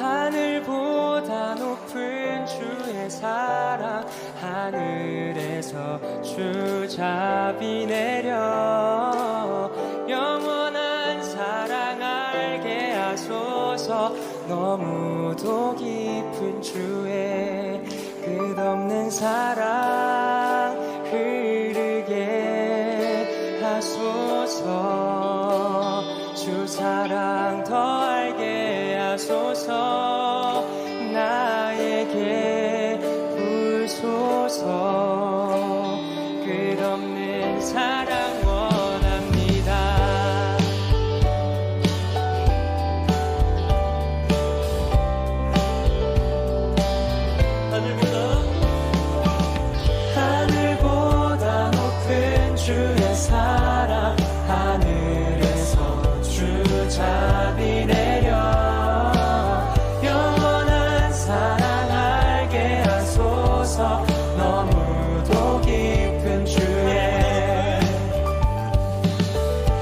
하늘보다 높은 주의 사랑, 하늘에서 주잡이 내려 영원한 사랑 알게 하소서. 너무도 깊은 주의 끝없는 사랑 흐르게 하소서. 주 사랑 더 알게 하소서. 나에게 부소서. 끝없는 사랑 원합니다. 하늘보다 높은 주의 사랑, 하늘에서 주잡이 내려 영원한 사랑 알게 하소서. 너무도 깊은 주의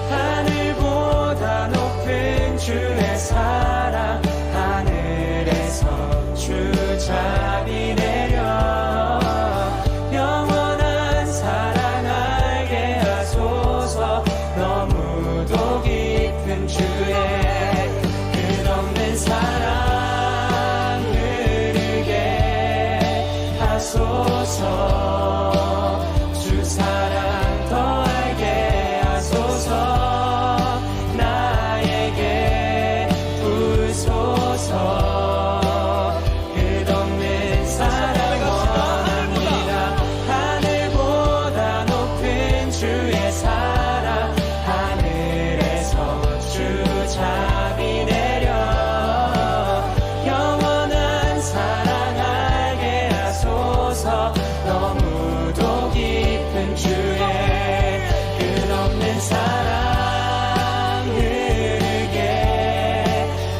하늘보다 높은 주의 사랑, 하늘에서 주잡이 내려 영원한 사랑 알게 하소서. 너무도 깊은 주의 끝없는 사랑 흐르게 하소서. 주 사랑 더 알게 하소서. 나에게 부소서. 끝없는 사랑 원합니다. 하늘보다 높은 주의 사랑, 하늘에서 주잡이 내려 영원한 사랑 알게 하소서. 너무도 깊은 주의 끝없는 사랑 흐르게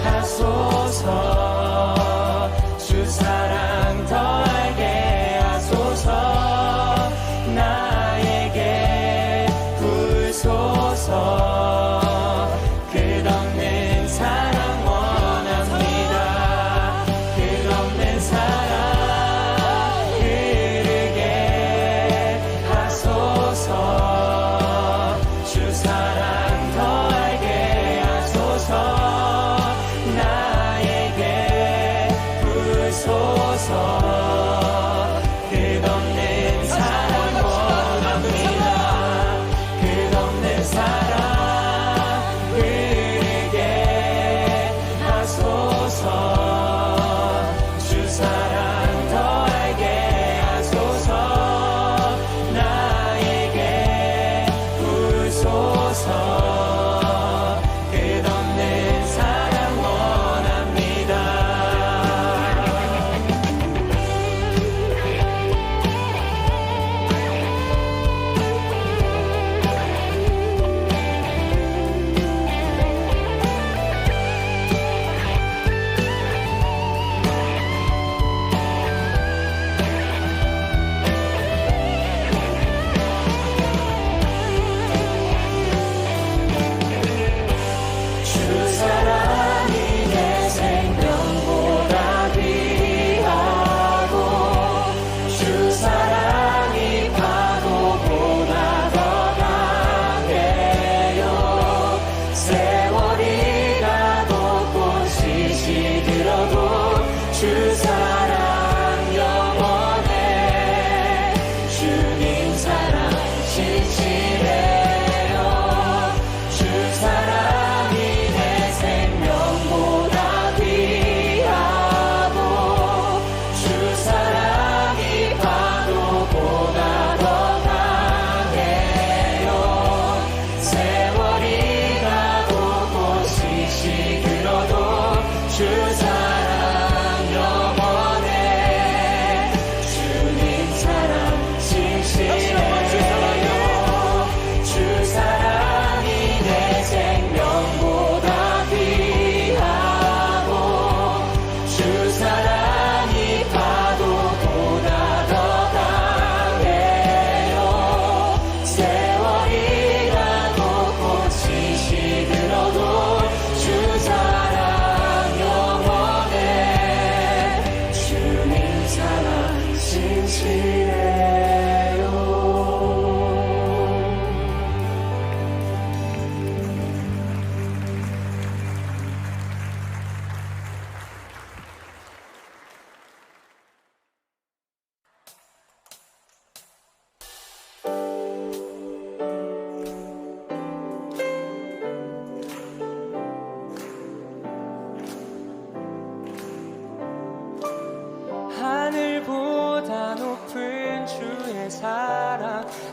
하소서. 주 사랑 더 알게 하소서. 나에게 부소서. 끝없는 사랑 원합니다. 끝없는 사랑 흐르게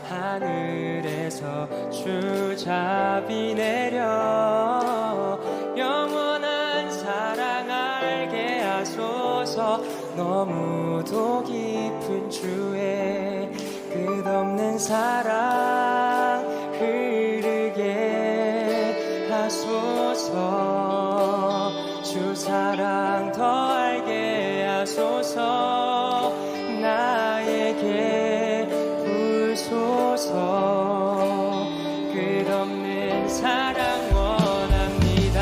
하늘에서 주잡이 내려 영원한 사랑 알게 하소서. 너무도 깊은 주의 끝없는 사랑 흐르게 하소서. 주 사랑 더 알게 하소서. 나에게 부소서. 끝없는 사랑 원합니다.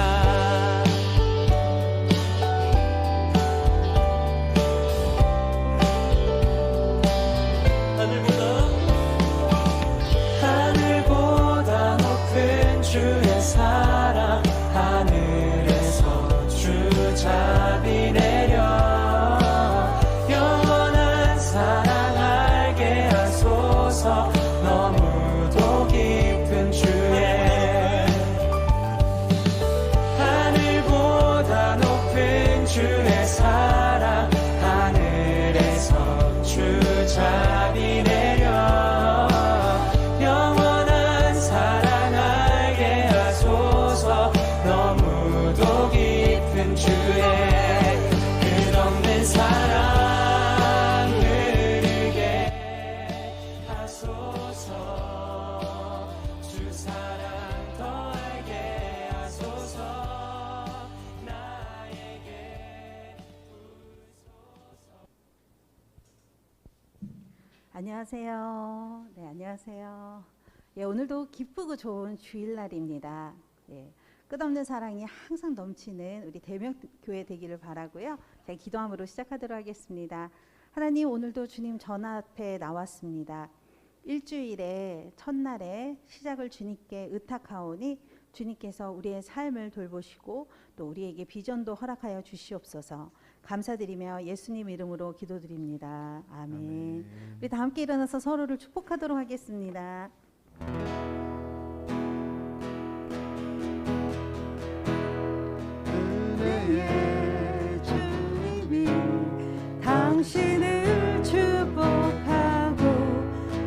하늘보다 높은 주의 사랑 하늘에서 주잡이 내려 영원한 사랑 알게 하소서. 너무도 깊은 주의 하늘보다 높은 주의 사랑 하늘에서 주잡이 내려 영원한 사랑 알게 하소서. 너무도 깊은 주의 끝없는 사랑 흐르게 하소서. 주 사랑 더 알게 하소서. 나에게 안녕하세요. 네, 안녕하세요. 예, 오늘도 기쁘고 좋은 주일날입니다. 예, 끝없는 사랑이 항상 넘치는 우리 대명교회 되기를 바라고요. 제가 기도함으로 시작하도록 하겠습니다. 하나님, 오늘도 주님 전 앞에 나왔습니다. 일주일의 첫날에 시작을 주님께 의탁하오니 주님께서 우리의 삶을 돌보시고 또 우리에게 비전도 허락하여 주시옵소서. 감사드리며 예수님 이름으로 기도드립니다. 아멘. 우리 다 함께 일어나서 서로를 축복하도록 하겠습니다. 은혜의 주님이 당신을 축복하고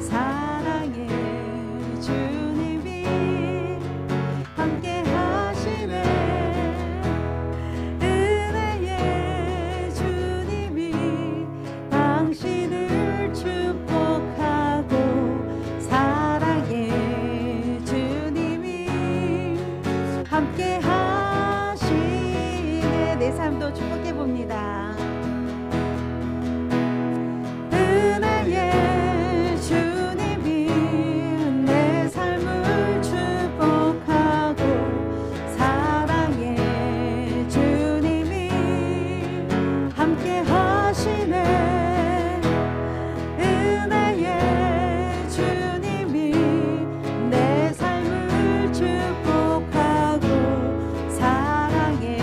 사랑의 주님이 함께 하시네. 은혜의 주님이 당신을 축복하고 사랑의 주님이 함께 하시네. 내 삶도 축복해 봅니다. 은혜의 주님이 내 삶을 축복하고 사랑의 주님이 함께 하시네. 은혜의 주님이 내 삶을 축복하고 사랑의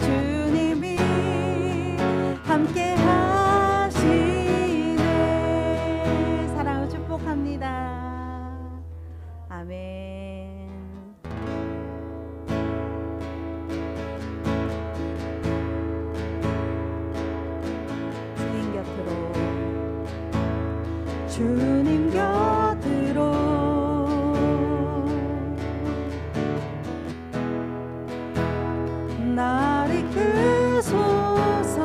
주님이 함께 하시네. 사랑을 축복합니다. 아멘. 주님 곁으로 주님 곁으로 날 이끄소서.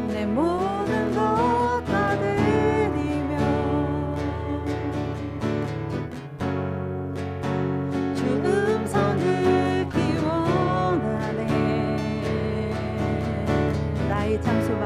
내 모든 것 다 드리며 주 음성 듣기 원하네. 나의 장소가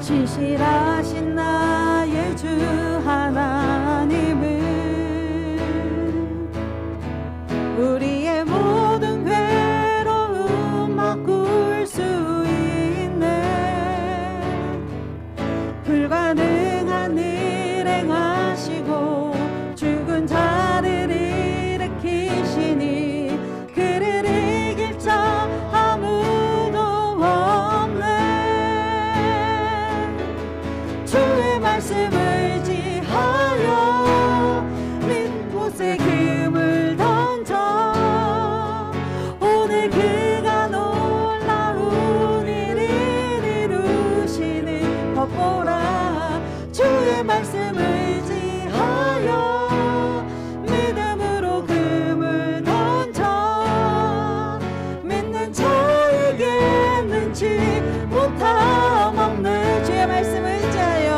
진실하신 나의 주 하나님은 우리의 모든 괴로움 바꿀 수 있네. 불가능한 일 행하시고 죽은 자를 일으키시니 그를 이길 자 아무도 없네. 주의 말씀을 지하여 민 곳에 금을 던져 오늘 그가 놀라운 일을 이루시는 것 보라. 주의 말씀을 지하여 믿음으로 금을 던져 믿는 자에게 능치 못함 없는 주의 말씀을 지하여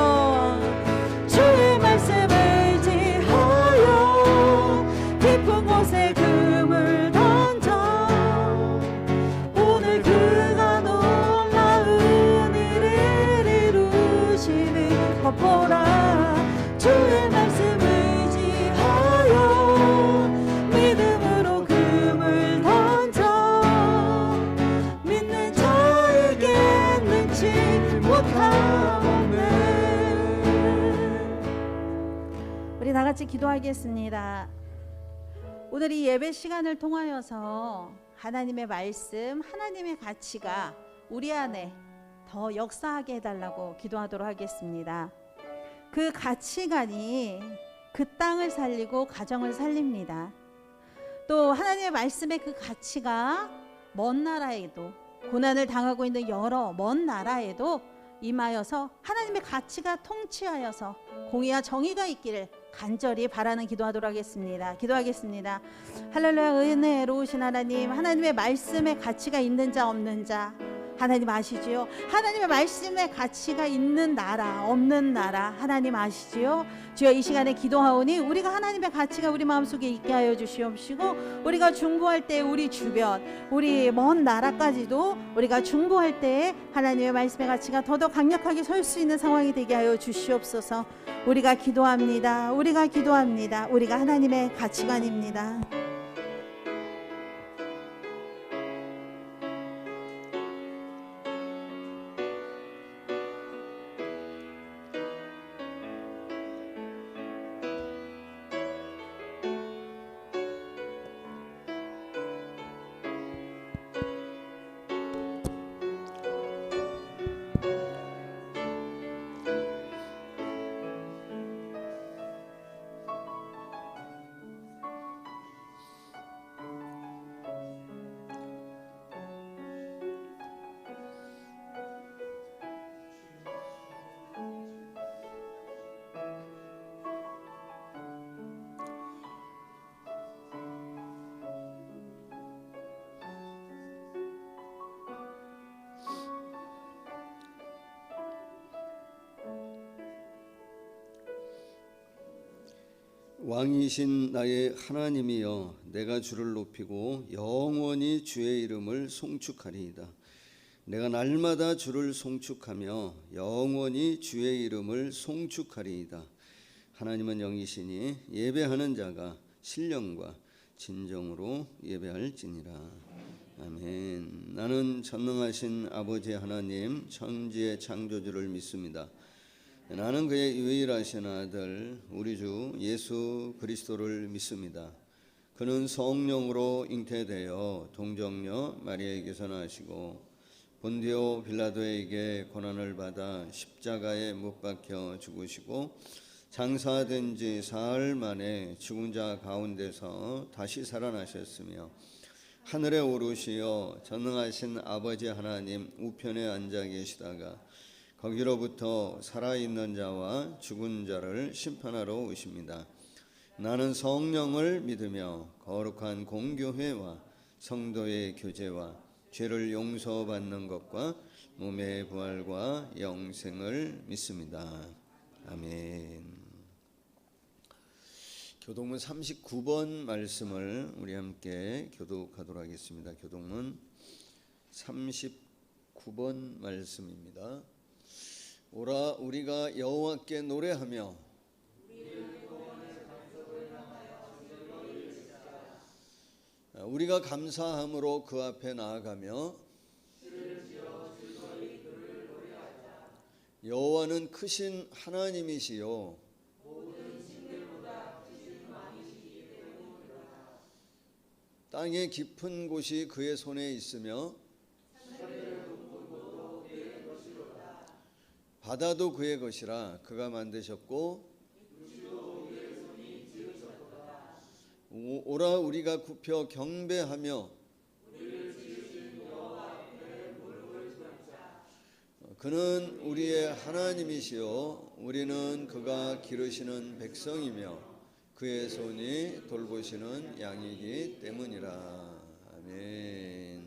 주의 말씀을 지하여 깊은 곳에 금을 던져 오늘 그가 놀라운 일을 이루시는 것 보라. 주의 말씀을 지하여 믿음으로 금을 던져 믿는 자에게 능치 못함 없네. 우리 다 같이 기도하겠습니다. 오늘 이 예배 시간을 통하여서 하나님의 말씀, 하나님의 가치가 우리 안에 더 역사하게 해달라고 기도하도록 하겠습니다. 그 가치관이 그 땅을 살리고 가정을 살립니다. 또 하나님의 말씀의 그 가치가 먼 나라에도, 고난을 당하고 있는 여러 먼 나라에도 임하여서 하나님의 가치가 통치하여서 공의와 정의가 있기를 간절히 바라는 기도하도록 하겠습니다. 기도하겠습니다. 할렐루야. 은혜로우신 하나님, 하나님의 말씀에 가치가 있는 자 없는 자 하나님 아시지요? 하나님의 말씀에 가치가 있는 나라 없는 나라 하나님 아시지요? 주여, 이 시간에 기도하오니 우리가 하나님의 가치가 우리 마음속에 있게 하여 주시옵시고, 우리가 중보할 때 우리 주변, 우리 먼 나라까지도 우리가 중보할 때 하나님의 말씀의 가치가 더더 강력하게 설 수 있는 상황이 되게 하여 주시옵소서. 우리가 기도합니다. 우리가 기도합니다. 우리가 하나님의 가치관입니다. 왕이신 나의 하나님이여, 내가 주를 높이고 영원히 주의 이름을 송축하리이다. 내가 날마다 주를 송축하며 영원히 주의 이름을 송축하리이다. 하나님은 영이시니 예배하는 자가 신령과 진정으로 예배할지니라. 아멘. 나는 전능하신 아버지 하나님, 천지의 창조주를 믿습니다. 나는 그의 유일하신 아들 우리 주 예수 그리스도를 믿습니다. 그는 성령으로 잉태되어 동정녀 마리아에게서 나시고 본디오 빌라도에게 고난을 받아 십자가에 못 박혀 죽으시고 장사된 지 사흘 만에 죽은 자 가운데서 다시 살아나셨으며 하늘에 오르시어 전능하신 아버지 하나님 우편에 앉아 계시다가 거기로부터 살아있는 자와 죽은 자를 심판하러 오십니다. 나는 성령을 믿으며 거룩한 공교회와 성도의 교제와 죄를 용서받는 것과 몸의 부활과 영생을 믿습니다. 아멘. 교동문 39번 말씀을 우리 함께 교독하도록 하겠습니다. 교동문 39번 말씀입니다. 오라 우리가 여호와께 노래하며 우리가 감사함으로 그 앞에 나아가며 여호와는 크신 하나님이시요 땅의 깊은 곳이 그의 손에 있으며 바다도 그의 것이라. 그가 만드셨고 오라 우리가 굽혀 경배하며 그는 우리의 하나님이시요 우리는 그가 기르시는 백성이며 그의 손이 돌보시는 양이기 때문이라. 아멘.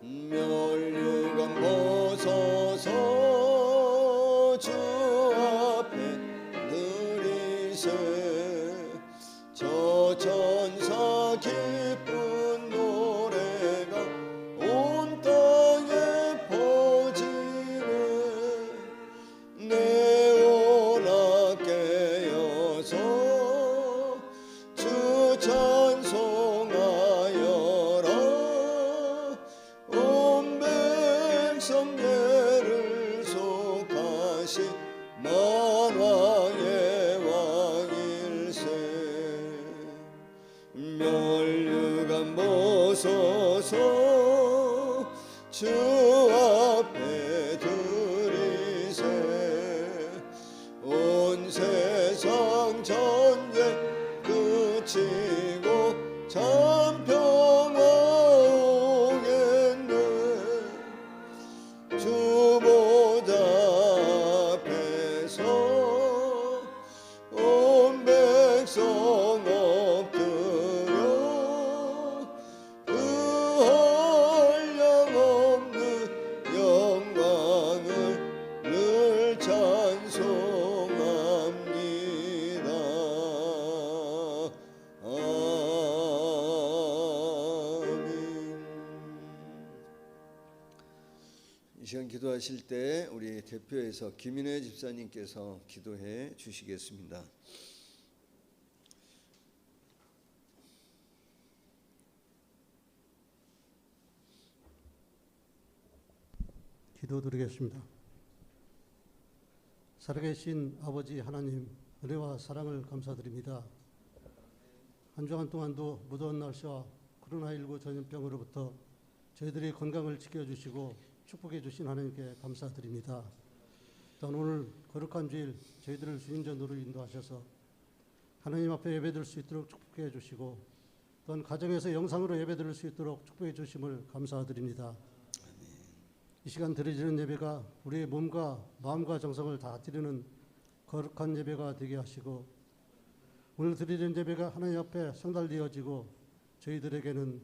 멸류관 벗어서 주 앞에 들이세 저 천사 기쁜 노래가 온 땅에 퍼지네. 내오라 깨어서 주 찬송하여라. 온 백성 예를 속하신 만왕의 왕일세. 멸류관 벗어서 주 앞에 들이세 온 세상 전쟁 그치고 참 평화 오겠네. 주 보좌 앞에서 온 백성 엎드려 그 한량없는 영광을 늘 찬송합니다. 아멘. 이 시간 기도하실 때 우리 대표에서 김인혜 집사님께서 기도해 주시겠습니다. 기도드리겠습니다. 살아계신 아버지 하나님, 은혜와 사랑을 감사드립니다. 한 주간 동안도 무더운 날씨와 코로나19 전염병으로부터 저희들의 건강을 지켜주시고 축복해 주신 하나님께 감사드립니다. 또한 오늘 거룩한 주일 저희들을 주님 전도로 인도하셔서 하나님 앞에 예배드릴 수 있도록 축복해 주시고 또한 가정에서 영상으로 예배드릴 수 있도록 축복해 주심을 감사드립니다. 이 시간 드려지는 예배가 우리의 몸과 마음과 정성을 다 드리는 거룩한 예배가 되게 하시고 오늘 드리는 예배가 하나님 앞에 성달되어지고 저희들에게는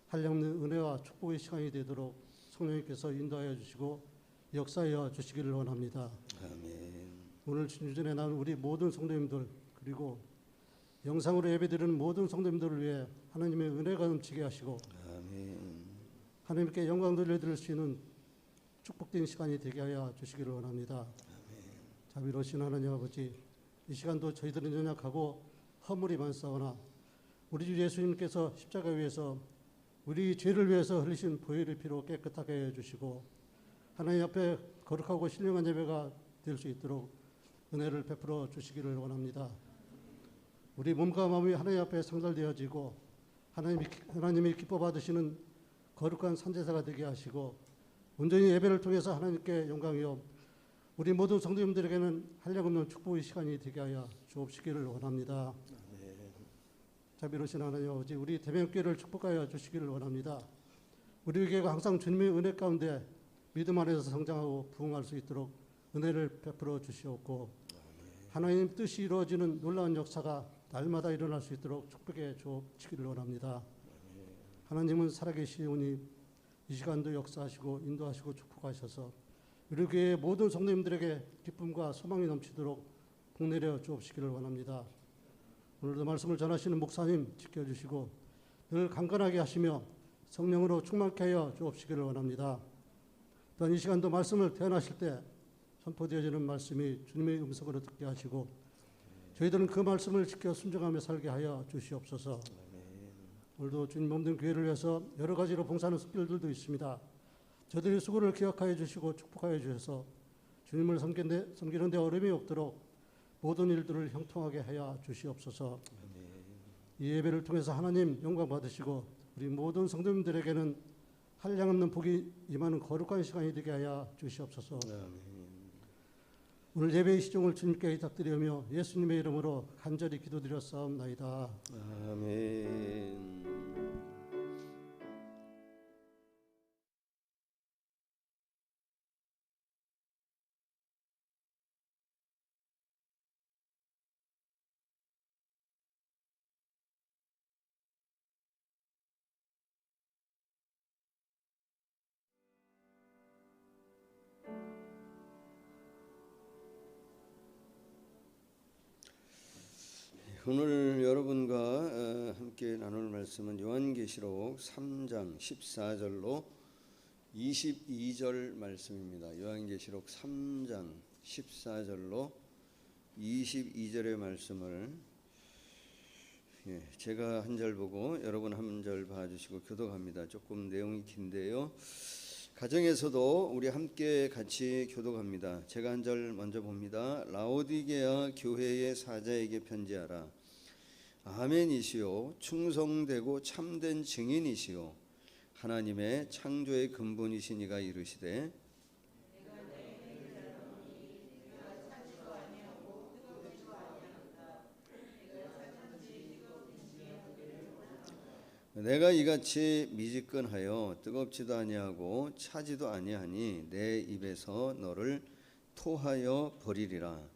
한량없는 은혜와 축복의 시간이 되도록 성령님께서 인도하여 주시고 역사하여 주시기를 원합니다. 아멘. 오늘 주전에 나온 우리 모든 성도님들 그리고 영상으로 예배드리는 모든 성도님들을 위해 하나님의 은혜가 넘치게 하시고 아멘. 하나님께 영광 돌려드릴 수 있는 축복된 시간이 되게 하여 주시기를 원합니다. 자비로우신 하나님 아버지, 이 시간도 저희들은 연약하고 허물이 많사오나 우리 주 예수님께서 십자가 위에서 우리 죄를 위해서 흘리신 보혈의 피로 깨끗하게 해주시고 하나님 앞에 거룩하고 신령한 예배가 될 수 있도록 은혜를 베풀어 주시기를 원합니다. 우리 몸과 마음이 하나님 앞에 상달되어지고 하나님이 기뻐 받으시는 거룩한 산제사가 되게 하시고 온전히 예배를 통해서 하나님께 영광이요 우리 모든 성도님들에게는 한량없는 축복의 시간이 되게 하여 주옵시기를 원합니다. 자비로우신 하나님 아버지, 우리 대명교회를 축복하여 주시기를 원합니다. 우리 교회가 항상 주님의 은혜 가운데 믿음 안에서 성장하고 부흥할 수 있도록 은혜를 베풀어 주시옵고 하나님 뜻이 이루어지는 놀라운 역사가 날마다 일어날 수 있도록 축복해 주시기를 원합니다. 하나님은 살아계시오니 이 시간도 역사하시고 인도하시고 축복하셔서 우리 교회의 모든 성도님들에게 기쁨과 소망이 넘치도록 복내려 주옵시기를 원합니다. 오늘도 말씀을 전하시는 목사님 지켜주시고 늘 강건하게 하시며 성령으로 충만케 하여 주옵시기를 원합니다. 또한 이 시간도 말씀을 태어나실 때 선포되어지는 말씀이 주님의 음성으로 듣게 하시고 저희들은 그 말씀을 지켜 순종하며 살게 하여 주시옵소서. 오늘도 주님 몸된 교회를 위해서 여러 가지로 봉사하는 숲길들도 있습니다. 저들의 수고를 기억하여 주시고 축복하여 주셔서 주님을 섬기는 데 어려움이 없도록 모든 일들을 형통하게 하여 주시옵소서. 이 예배를 통해서 하나님 영광 받으시고 우리 모든 성도님들에게는 한량없는 복이 임하는 거룩한 시간이 되게 하여 주시옵소서. 오늘 예배의 시종을 주님께 의탁드리며 예수님의 이름으로 간절히 기도드렸사옵나이다. 아멘. 오늘 여러분과 함께 나눌 말씀은 요한계시록 3장 14절로 22절 말씀입니다. 요한계시록 3장 14절로 22절의 말씀을 제가 한 절 보고 여러분 한 절 봐주시고 교독합니다. 조금 내용이 긴데요. 가정에서도 우리 함께 같이 교독합니다. 제가 한 절 먼저 봅니다. 라오디게아 교회의 사자에게 편지하라. 아멘이시요 충성되고 참된 증인이시요 하나님의 창조의 근본이신 이가 이르시되 내가 이같이 미지근하여 뜨겁지도 아니하고 차지도 아니하니 내 입에서 너를 토하여 버리리라.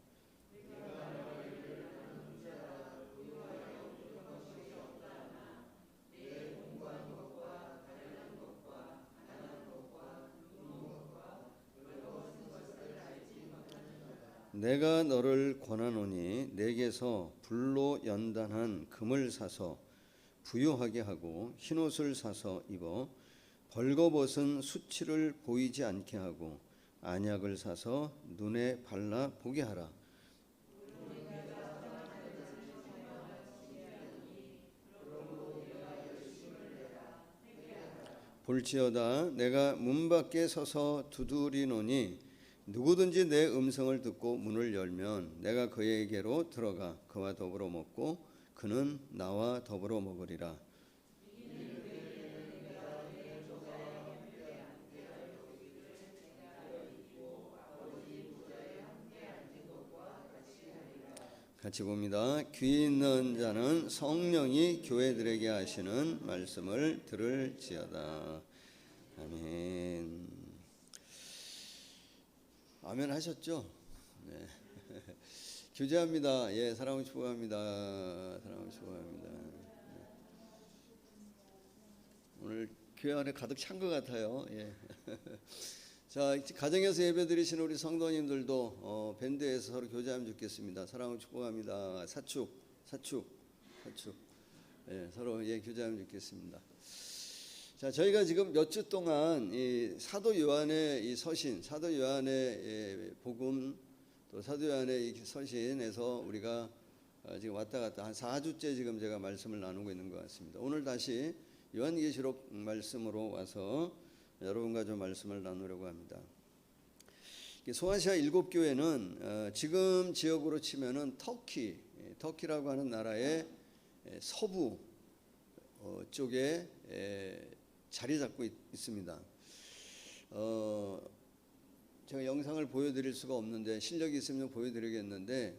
내가 너를 권하노니 내게서 불로 연단한 금을 사서 부유하게 하고 흰옷을 사서 입어 벌거벗은 수치를 보이지 않게 하고 안약을 사서 눈에 발라 보게 하라. 볼지어다 내가 문 밖에 서서 두드리노니 누구든지 내 음성을 듣고 문을 열면 내가 그에게로 들어가 그와 더불어 먹고 그는 나와 더불어 먹으리라. 같이 봅니다. 귀 있는 자는 성령이 교회들에게 하시는 말씀을 들을지어다. 아멘. 아멘 하셨죠? 네. 교제합니다. 예, 사랑을 축복합니다. 사랑을 축복합니다. 네. 오늘 교회 안에 가득 찬 것 같아요. 예. 자, 가정에서 예배 드리시는 우리 성도님들도 밴드에서 서로 교제하면 좋겠습니다. 사랑을 축복합니다. 사축. 예, 서로 교제하면 좋겠습니다. 자, 저희가 지금 몇 주 동안 이 사도 요한의 이 서신, 사도 요한의 복음, 또 사도 요한의 이 서신에서 우리가 지금 왔다 갔다 한 4주째 지금 제가 말씀을 나누고 있는 것 같습니다. 오늘 다시 요한계시록 말씀으로 와서 여러분과 좀 말씀을 나누려고 합니다. 소아시아 7교회는 지금 지역으로 치면은 터키라고 하는 나라의 서부 쪽에 자리 잡고 있습니다. 제가 영상을 보여드릴 수가 없는데 실력이 있으면 보여드리겠는데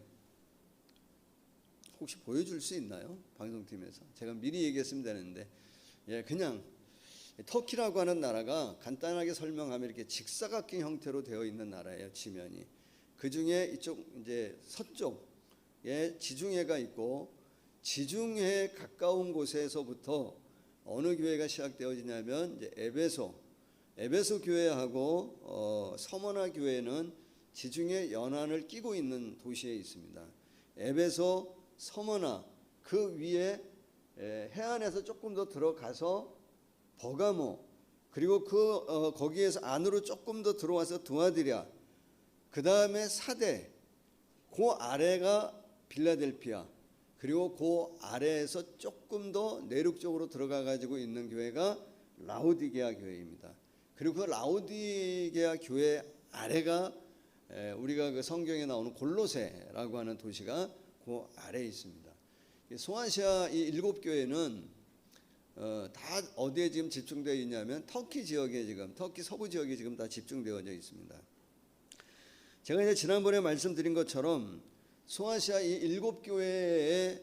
혹시 보여줄 수 있나요? 방송팀에서 제가 미리 얘기했으면 되는데 그냥 터키라고 하는 나라가 간단하게 설명하면 이렇게 직사각형 형태로 되어 있는 나라예요. 지면이 그 중에 이쪽 이제 서쪽에 지중해가 있고 지중해 가까운 곳에서부터 어느 교회가 시작되어지냐면 이제 에베소 교회하고 서머나 교회는 지중해 연안을 끼고 있는 도시에 있습니다. 에베소, 서머나 그 위에 해안에서 조금 더 들어가서 버가모, 그리고 거기에서 안으로 조금 더 들어와서 두아디랴, 그 다음에 사대, 그 아래가 빌라델피아, 그리고 그 아래에서 조금 더 내륙적으로 들어가 가지고 있는 교회가 라오디게아 교회입니다. 그리고 그 라오디게아 교회 아래가 우리가 그 성경에 나오는 골로새라고 하는 도시가 그 아래에 있습니다. 소아시아 이 7교회는 다 어디에 지금 집중되어 있냐면 터키 지역에, 지금 터키 서부 지역에 지금 다 집중되어져 있습니다. 제가 이제 지난번에 말씀드린 것처럼 소아시아 이 7교회에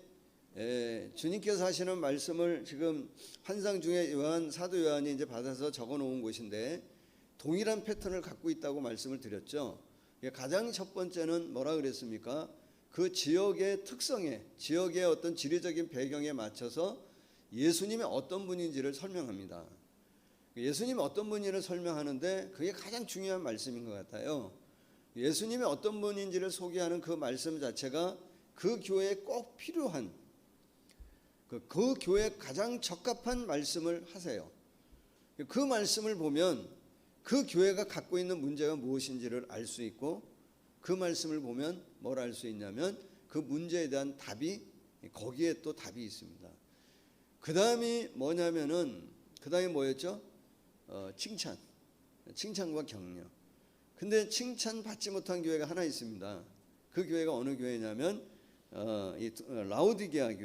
주님께서 하시는 말씀을 지금 환상 중에 사도 요한이 이제 받아서 적어 놓은 곳인데 동일한 패턴을 갖고 있다고 말씀을 드렸죠. 가장 첫 번째는 뭐라 그랬습니까? 그 지역의 특성에, 지역의 어떤 지리적인 배경에 맞춰서 예수님이 어떤 분인지를 설명합니다. 예수님이 어떤 분인지를 설명하는데 그게 가장 중요한 말씀인 것 같아요. 예수님이 어떤 분인지를 소개하는 그 말씀 자체가 그 교회에 꼭 필요한, 그 교회에 가장 적합한 말씀을 하세요. 그 말씀을 보면 그 교회가 갖고 있는 문제가 무엇인지를 알 수 있고, 그 말씀을 보면 뭘 알 수 있냐면 그 문제에 대한 답이, 거기에 또 답이 있습니다. 그 다음이 뭐냐면은, 그 다음이 뭐였죠? 칭찬과 격려. 근데 칭찬받지 못한 교회가 하나 있습니다. 그 교회가 어느 교회냐면 이 라오디게아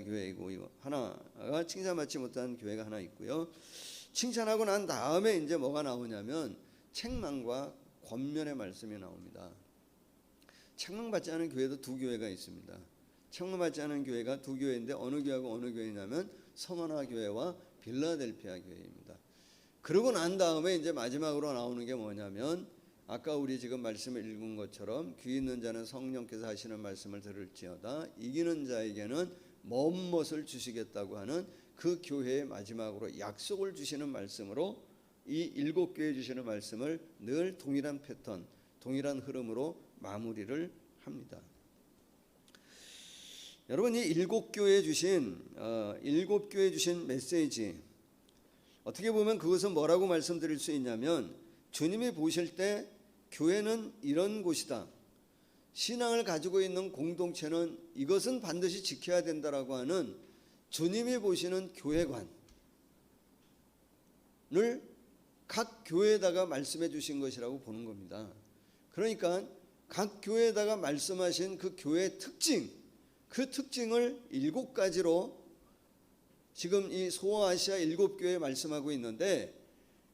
교회이고, 이거 하나가 칭찬받지 못한 교회가 하나 있고요. 칭찬하고 난 다음에 이제 뭐가 나오냐면 책망과 권면의 말씀이 나옵니다. 책망받지 않은 교회도 두 교회가 있습니다. 책망받지 않은 교회가 두 교회인데 어느 교회하고 어느 교회냐면 서머나 교회와 빌라델피아 교회입니다. 그러고 난 다음에 이제 마지막으로 나오는 게 뭐냐면 아까 우리 지금 말씀을 읽은 것처럼 귀 있는 자는 성령께서 하시는 말씀을 들을지어다, 이기는 자에게는 무엇을 주시겠다고 하는 그 교회의 마지막으로 약속을 주시는 말씀으로, 이 7교회에 주시는 말씀을 늘 동일한 패턴, 동일한 흐름으로 마무리를 합니다. 여러분, 이 7교회에 주신 메시지, 어떻게 보면 그것은 뭐라고 말씀드릴 수 있냐면 주님이 보실 때 교회는 이런 곳이다, 신앙을 가지고 있는 공동체는 이것은 반드시 지켜야 된다라고 하는 주님이 보시는 교회관을 각 교회에다가 말씀해 주신 것이라고 보는 겁니다. 그러니까 각 교회에다가 말씀하신 그 교회의 특징, 그 특징을 7가지로 지금 이 소아시아 7교회에 말씀하고 있는데,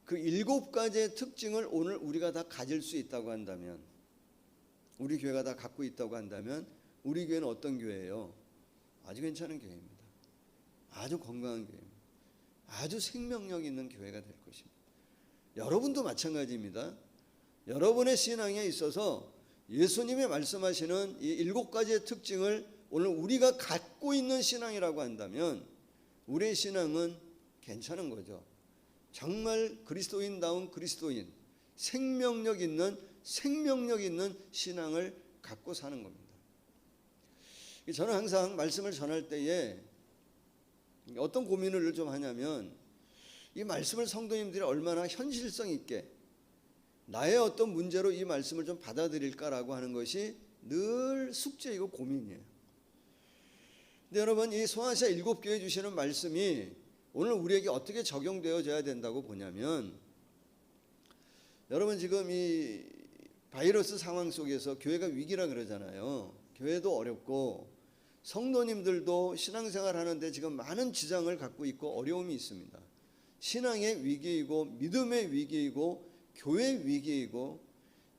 그 7가지의 특징을 오늘 우리가 다 가질 수 있다고 한다면, 우리 교회가 다 갖고 있다고 한다면 우리 교회는 어떤 교회예요? 아주 괜찮은 교회입니다. 아주 건강한 교회입니다. 아주 생명력 있는 교회가 될 것입니다. 여러분도 마찬가지입니다. 여러분의 신앙에 있어서 예수님이 말씀하시는 이 7가지의 특징을 오늘 우리가 갖고 있는 신앙이라고 한다면 우리의 신앙은 괜찮은 거죠. 정말 그리스도인다운 그리스도인, 생명력 있는 신앙을 갖고 사는 겁니다. 저는 항상 말씀을 전할 때에 어떤 고민을 좀 하냐면, 이 말씀을 성도님들이 얼마나 현실성 있게 나의 어떤 문제로 이 말씀을 좀 받아들일까라고 하는 것이 늘 숙제이고 고민이에요. 근데 여러분, 이 소아시아 7교회에 주시는 말씀이 오늘 우리에게 어떻게 적용되어져야 된다고 보냐면, 여러분 지금 이 바이러스 상황 속에서 교회가 위기라 그러잖아요. 교회도 어렵고 성도님들도 신앙생활 하는데 지금 많은 지장을 갖고 있고 어려움이 있습니다. 신앙의 위기이고 믿음의 위기이고 교회의 위기이고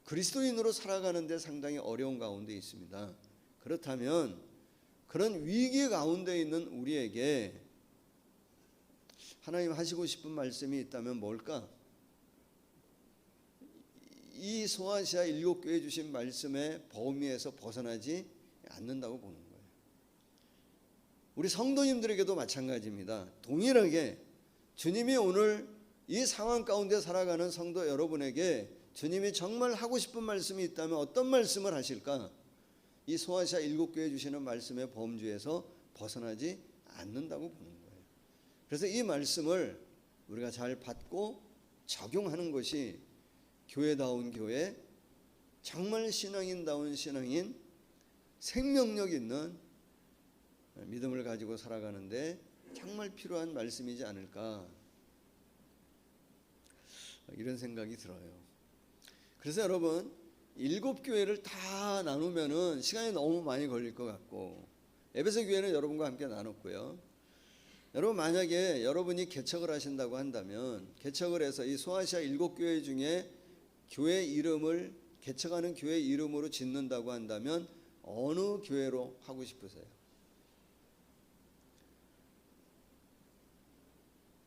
그리스도인으로 살아가는데 상당히 어려운 가운데 있습니다. 그렇다면 그런 위기 가운데 있는 우리에게 하나님 하시고 싶은 말씀이 있다면 뭘까? 이 소아시아 7교회에 주신 말씀의 범위에서 벗어나지 않는다고 보는 거예요. 우리 성도님들에게도 마찬가지입니다. 동일하게 주님이 오늘 이 상황 가운데 살아가는 성도 여러분에게 주님이 정말 하고 싶은 말씀이 있다면 어떤 말씀을 하실까? 이 소아시아 7교회 주시는 말씀의 범주에서 벗어나지 않는다고 보는 거예요. 그래서 이 말씀을 우리가 잘 받고 적용하는 것이 교회다운 교회, 정말 신앙인다운 신앙인, 생명력 있는 믿음을 가지고 살아가는데 정말 필요한 말씀이지 않을까, 이런 생각이 들어요. 그래서 여러분, 7교회를 다 나누면은 시간이 너무 많이 걸릴 것 같고, 에베소 교회는 여러분과 함께 나눴고요. 여러분, 만약에 여러분이 개척을 하신다고 한다면, 개척을 해서 이 소아시아 7교회 중에 교회 이름을, 개척하는 교회 이름으로 짓는다고 한다면 어느 교회로 하고 싶으세요?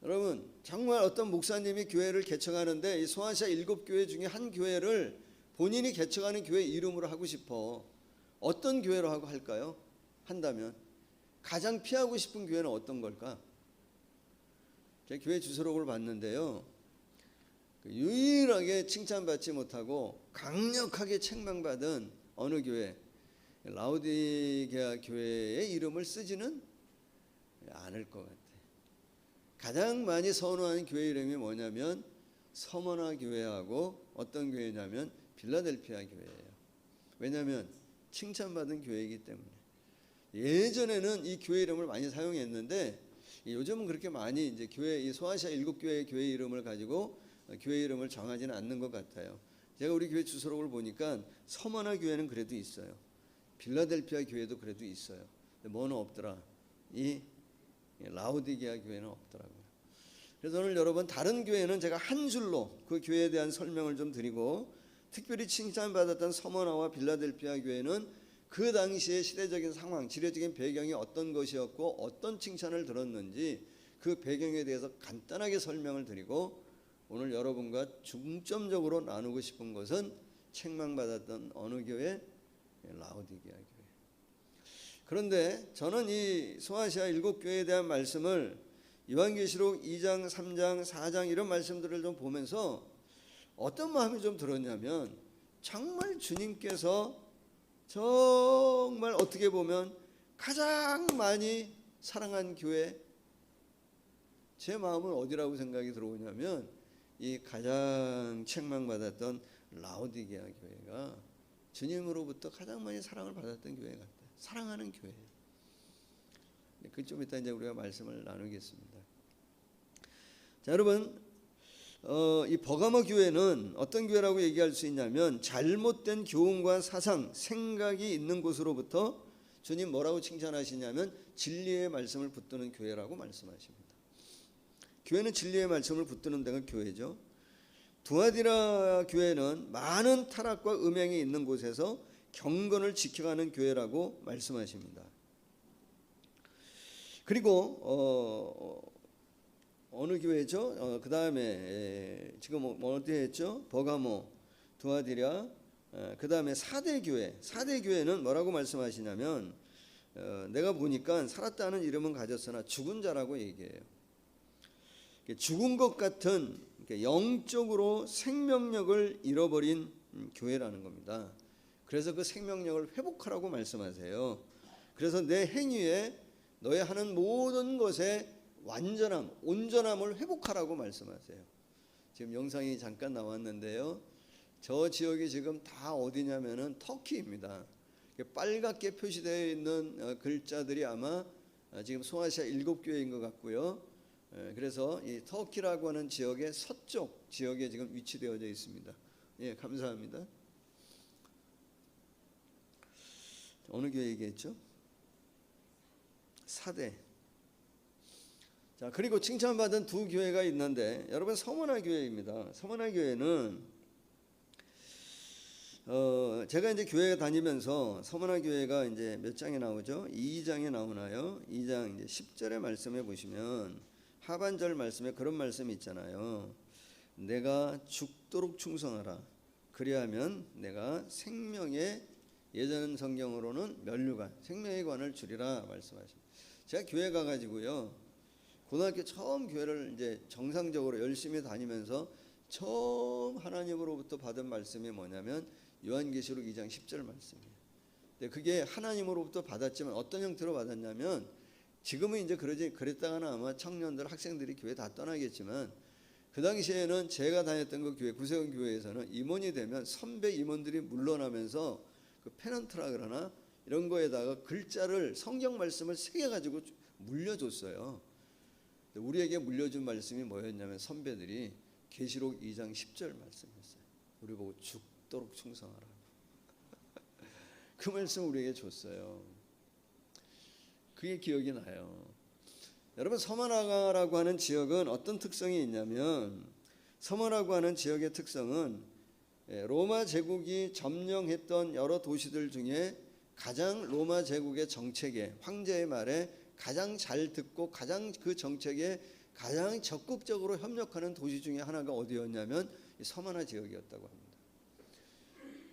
여러분, 정말 어떤 목사님이 교회를 개척하는데 이 소아시아 7교회 중에 한 교회를 본인이 개척하는 교회 이름으로 하고 싶어. 어떤 교회로 하고 할까요? 한다면 가장 피하고 싶은 교회는 어떤 걸까? 제가 교회 주소록을 봤는데요, 유일하게 칭찬받지 못하고 강력하게 책망받은 어느 교회, 라오디게아 교회의 이름을 쓰지는 않을 것 같아요. 가장 많이 선호하는 교회 이름이 뭐냐면 서머나 교회하고 어떤 교회냐면 빌라델피아 교회예요. 왜냐하면 칭찬받은 교회이기 때문에. 예전에는 이 교회 이름을 많이 사용했는데 요즘은 그렇게 많이 이제 교회, 이 소아시아 7교회의 교회 이름을 가지고 교회 이름을 정하지는 않는 것 같아요. 제가 우리 교회 주소록을 보니까 서머나 교회는 그래도 있어요. 빌라델피아 교회도 그래도 있어요. 근데 뭐는 없더라. 이 라오디게아 교회는 없더라고요. 그래서 오늘 여러분, 다른 교회는 제가 한 줄로 그 교회에 대한 설명을 좀 드리고, 특별히 칭찬받았던 서머나와 빌라델피아 교회는 그 당시의 시대적인 상황, 지리적인 배경이 어떤 것이었고 어떤 칭찬을 들었는지 그 배경에 대해서 간단하게 설명을 드리고, 오늘 여러분과 중점적으로 나누고 싶은 것은 책망받았던 어느 교회? 라오디게아 교회. 그런데 저는 이 소아시아 7교회에 대한 말씀을 요한계시록 2장, 3장, 4장 이런 말씀들을 좀 보면서 어떤 마음이 좀 들었냐면, 정말 주님께서 정말 어떻게 보면 가장 많이 사랑한 교회, 제 마음은 어디라고 생각이 들어오냐면 이 가장 책망받았던 라오디게아 교회가 주님으로부터 가장 많이 사랑을 받았던 교회 같아요. 사랑하는 교회예요. 그 좀 이따 이제 우리가 말씀을 나누겠습니다. 자, 여러분, 이 버가모 교회는 어떤 교회라고 얘기할 수 있냐면 잘못된 교훈과 사상, 생각이 있는 곳으로부터 주님 뭐라고 칭찬하시냐면 진리의 말씀을 붙드는 교회라고 말씀하십니다. 교회는 진리의 말씀을 붙드는 데가 교회죠. 두아디라 교회는 많은 타락과 음행이 있는 곳에서 경건을 지켜가는 교회라고 말씀하십니다. 그리고 어느 교회죠? 그 다음에 지금 어디 했죠? 버가모, 두아디라, 그 다음에 사대교회. 사대교회는 뭐라고 말씀하시냐면 내가 보니까 살았다는 이름은 가졌으나 죽은 자라고 얘기해요. 죽은 것 같은 영적으로 생명력을 잃어버린 교회라는 겁니다. 그래서 그 생명력을 회복하라고 말씀하세요. 그래서 내 행위에 너의 하는 모든 것에 완전함, 온전함을 회복하라고 말씀하세요. 지금 영상이 잠깐 나왔는데요, 저 지역이 지금 다 어디냐면은 터키입니다. 빨갛게 표시되어 있는 글자들이 아마 지금 소아시아 7교회인 것 같고요. 그래서 이 터키라고 하는 지역의 서쪽 지역에 지금 위치되어져 있습니다. 예, 감사합니다. 어느 교회 얘기했죠? 사대. 자, 그리고 칭찬받은 두 교회가 있는데 여러분, 서머나 교회입니다. 서머나 교회는 제가 이제 교회 다니면서 서머나 교회가 이제 몇 장에 나오죠? 2장에 나오나요? 2장 이제 10절의 말씀에 보시면 하반절 말씀에 그런 말씀이 있잖아요. 내가 죽도록 충성하라. 그리하면 내가 생명의, 예전 성경으로는 면류관, 생명의 관을 주리라 말씀하십니다. 제가 교회 가가지고요, 고등학교 처음 교회를 이제 정상적으로 열심히 다니면서 처음 하나님으로부터 받은 말씀이 뭐냐면 요한계시록 2장 10절 말씀이에요. 근데 그게 하나님으로부터 받았지만 어떤 형태로 받았냐면 지금은 이제 그랬다가는 아마 청년들 학생들이 교회 다 떠나겠지만 그 당시에는 제가 다녔던 그 교회 구세군 교회에서는 임원이 되면 선배 임원들이 물러나면서 그 페넌트라 그러나 이런 거에다가 글자를 성경 말씀을 새겨 가지고 물려줬어요. 우리에게 물려준 말씀이 뭐였냐면 선배들이 계시록 2장 10절 말씀이었어요. 우리 보고 죽도록 충성하라. 그 말씀 우리에게 줬어요. 그게 기억이 나요. 여러분 서머나가라고 하는 지역은 어떤 특성이 있냐면 서머나고 하는 지역의 특성은 로마 제국이 점령했던 여러 도시들 중에 가장 로마 제국의 정책에 황제의 말에 가장 잘 듣고 가장 그 정책에 가장 적극적으로 협력하는 도시 중에 하나가 어디였냐면 이 서머나 지역이었다고 합니다.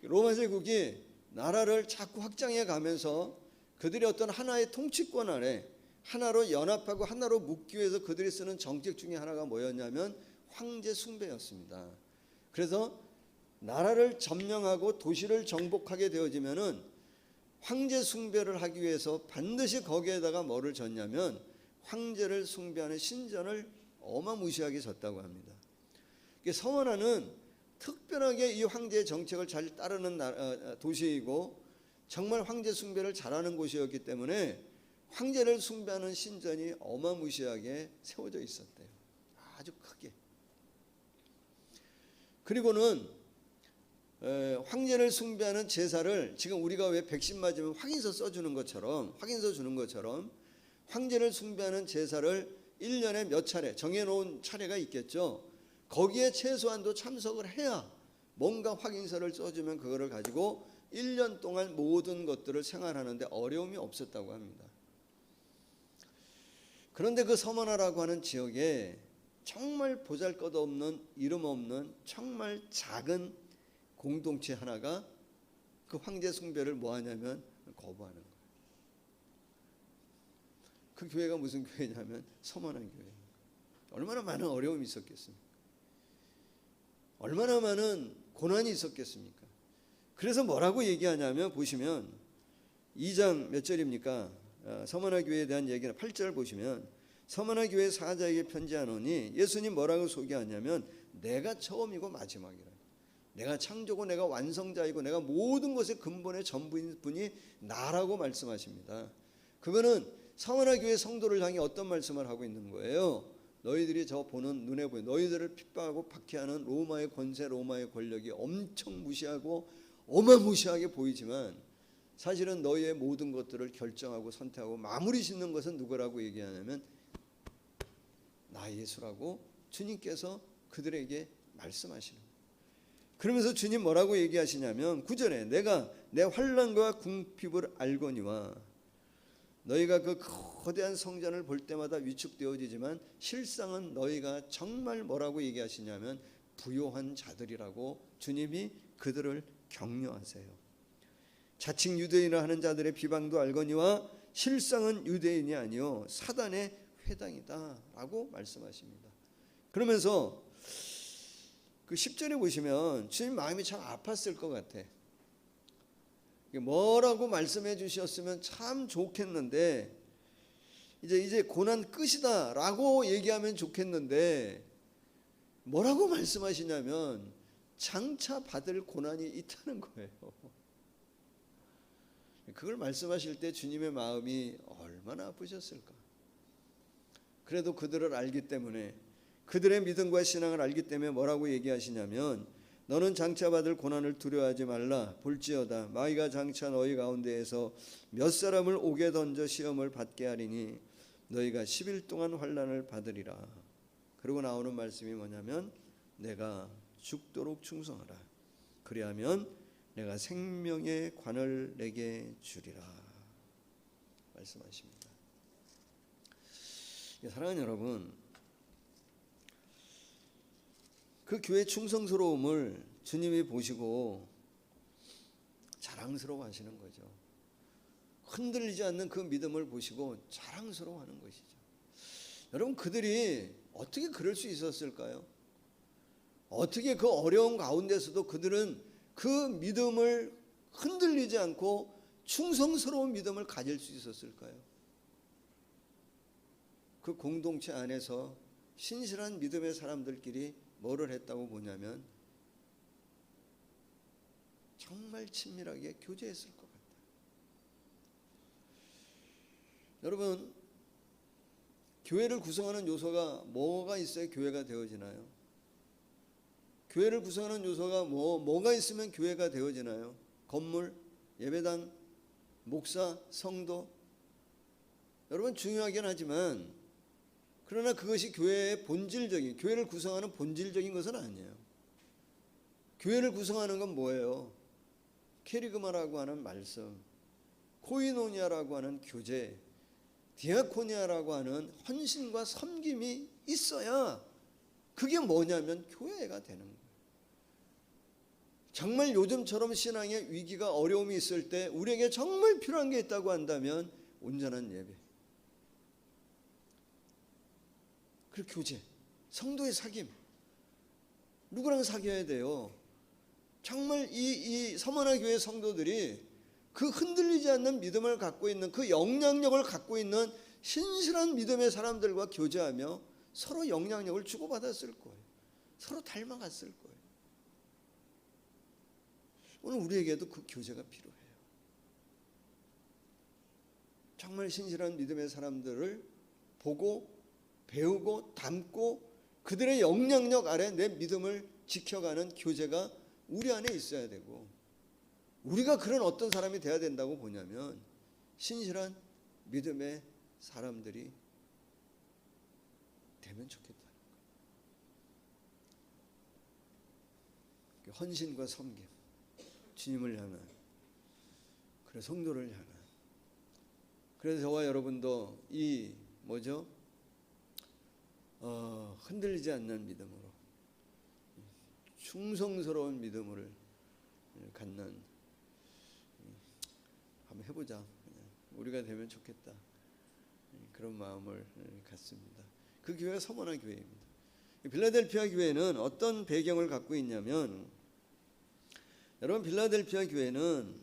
로마 제국이 나라를 자꾸 확장해 가면서 그들이 어떤 하나의 통치권 아래 하나로 연합하고 하나로 묶기 위해서 그들이 쓰는 정책 중에 하나가 뭐였냐면 황제 숭배였습니다. 그래서 나라를 점령하고 도시를 정복하게 되어지면은 황제 숭배를 하기 위해서 반드시 거기에다가 뭐를 졌냐면 황제를 숭배하는 신전을 어마무시하게 졌다고 합니다. 서머나는 특별하게 이 황제의 정책을 잘 따르는 도시이고 정말 황제 숭배를 잘하는 곳이었기 때문에 황제를 숭배하는 신전이 어마무시하게 세워져 있었대요. 아주 크게. 그리고는 황제를 숭배하는 제사를 지금 우리가 왜 백신 맞으면 확인서 써주는 것처럼 확인서 주는 것처럼 황제를 숭배하는 제사를 1년에 몇 차례 정해놓은 차례가 있겠죠. 거기에 최소한도 참석을 해야 뭔가 확인서를 써주면 그거를 가지고 1년 동안 모든 것들을 생활하는데 어려움이 없었다고 합니다. 그런데 그 서머나라고 하는 지역에 정말 보잘것없는 이름 없는 정말 작은 공동체 하나가 그 황제 숭배를 뭐하냐면 거부하는 거예요. 그 교회가 무슨 교회냐면 서머나 교회. 얼마나 많은 어려움이 있었겠습니까? 얼마나 많은 고난이 있었겠습니까? 그래서 뭐라고 얘기하냐면 보시면 2장 몇 절입니까? 서머나 교회에 대한 얘기는 8절 보시면 서머나 교회 사자에게 편지하노니 예수님 뭐라고 소개하냐면 내가 처음이고 마지막이라. 내가 창조고 내가 완성자이고 내가 모든 것의 근본의 전부인 분이 나라고 말씀하십니다. 그거는 서머나 교회 성도를 향해 어떤 말씀을 하고 있는 거예요? 너희들이 저 보는 눈에 보이는 너희들을 핍박하고 박해하는 로마의 권세 로마의 권력이 엄청 무시하고 어마무시하게 보이지만 사실은 너희의 모든 것들을 결정하고 선택하고 마무리 짓는 것은 누구라고 얘기하냐면 나 예수라고 주님께서 그들에게 말씀하시는 거예요. 그러면서 주님 뭐라고 얘기하시냐면 9절에 내가 내 환난과 궁핍을 알거니와 너희가 그 거대한 성전을 볼 때마다 위축되어지지만 실상은 너희가 정말 뭐라고 얘기하시냐면 부요한 자들이라고 주님이 그들을 격려하세요. 자칭 유대인을 하는 자들의 비방도 알거니와 실상은 유대인이 아니요 사단의 회당이다라고 말씀하십니다. 그러면서 그 10절에 보시면 주님 마음이 참 아팠을 것 같아. 뭐라고 말씀해 주셨으면 참 좋겠는데 이제 고난 끝이다라고 얘기하면 좋겠는데 뭐라고 말씀하시냐면 장차 받을 고난이 있다는 거예요. 그걸 말씀하실 때 주님의 마음이 얼마나 아프셨을까. 그래도 그들을 알기 때문에 그들의 믿음과 신앙을 알기 때문에 뭐라고 얘기하시냐면 너는 장차 받을 고난을 두려워하지 말라. 볼지어다 마귀가 장차 너희 가운데에서 몇 사람을 옥에 던져 시험을 받게 하리니 너희가 10일 동안 환난을 받으리라. 그리고 나오는 말씀이 뭐냐면 내가 죽도록 충성하라. 그리하면 내가 생명의 관을 내게 주리라 말씀하십니다. 사랑하는 여러분, 그 교회의 충성스러움을 주님이 보시고 자랑스러워하시는 거죠. 흔들리지 않는 그 믿음을 보시고 자랑스러워하는 것이죠. 여러분, 그들이 어떻게 그럴 수 있었을까요? 어떻게 그 어려운 가운데서도 그들은 그 믿음을 흔들리지 않고 충성스러운 믿음을 가질 수 있었을까요? 그 공동체 안에서 신실한 믿음의 사람들끼리 뭐를 했다고 보냐면 정말 친밀하게 교제했을 것 같아요. 여러분, 교회를 구성하는 요소가 뭐가 있어야 교회가 되어지나요? 교회를 구성하는 요소가 뭐가 있으면 교회가 되어지나요? 건물, 예배당, 목사, 성도. 여러분, 중요하긴 하지만 그러나 그것이 교회의 본질적인, 교회를 구성하는 본질적인 것은 아니에요. 교회를 구성하는 건 뭐예요? 케리그마라고 하는 말씀, 코이노니아라고 하는 교제, 디아코니아라고 하는 헌신과 섬김이 있어야 그게 뭐냐면 교회가 되는 거예요. 정말 요즘처럼 신앙의 위기가 어려움이 있을 때 우리에게 정말 필요한 게 있다고 한다면 온전한 예배, 그리고 교제, 성도의 사귐. 누구랑 사귀어야 돼요? 정말 이 서머나 교회 성도들이 그 흔들리지 않는 믿음을 갖고 있는, 그 영향력을 갖고 있는 신실한 믿음의 사람들과 교제하며 서로 영향력을 주고받았을 거예요. 서로 닮아갔을 거예요. 오늘 우리에게도 그 교제가 필요해요. 정말 신실한 믿음의 사람들을 보고 배우고 닮고 그들의 영향력 아래 내 믿음을 지켜가는 교제가 우리 안에 있어야 되고, 우리가 그런 어떤 사람이 돼야 된다고 보냐면 신실한 믿음의 사람들이 되면 좋겠다. 헌신과 섬김, 주님을 향한, 그래 성도를 향한. 그래서 저와 여러분도 이 흔들리지 않는 믿음으로, 충성스러운 믿음을 갖는, 한번 해보자, 우리가 되면 좋겠다, 그런 마음을 갖습니다. 그 교회가 서머나 교회입니다. 빌라델피아 교회는 어떤 배경을 갖고 있냐면, 여러분, 빌라델피아 교회는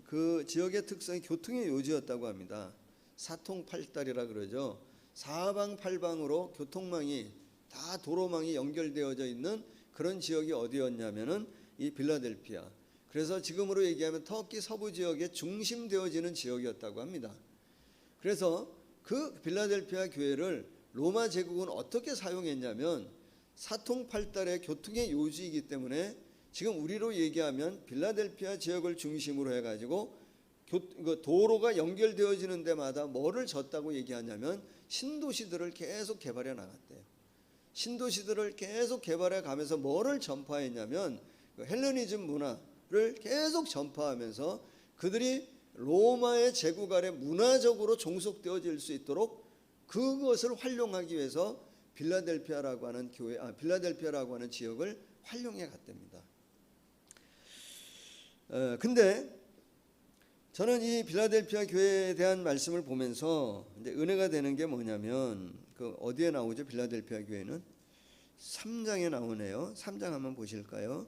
그 지역의 특성이 교통의 요지였다고 합니다. 사통팔달이라 그러죠. 사방팔방으로 교통망이 다, 도로망이 연결되어져 있는 그런 지역이 어디였냐면은 이 빌라델피아. 그래서 지금으로 얘기하면 터키 서부 지역에 중심되어지는 지역이었다고 합니다. 그래서 그 빌라델피아 교회를 로마 제국은 어떻게 사용했냐면, 사통팔달의 교통의 요지이기 때문에 지금 우리로 얘기하면 빌라델피아 지역을 중심으로 해가지고 도로가 연결되어지는 데마다 뭐를 졌다고 얘기하냐면 신도시들을 계속 개발해 나갔대요. 신도시들을 계속 개발해 가면서 뭐를 전파했냐면 헬레니즘 문화를 계속 전파하면서 그들이 로마의 제국 아래 문화적으로 종속되어질 수 있도록 그것을 활용하기 위해서 빌라델피아라고 하는 지역을 활용해 갔답니다. 근데 저는 이 빌라델피아 교회에 대한 말씀을 보면서 이제 은혜가 되는 게 뭐냐면, 그 어디에 나오죠? 빌라델피아 교회는 3장에 나오네요. 3장 한번 보실까요?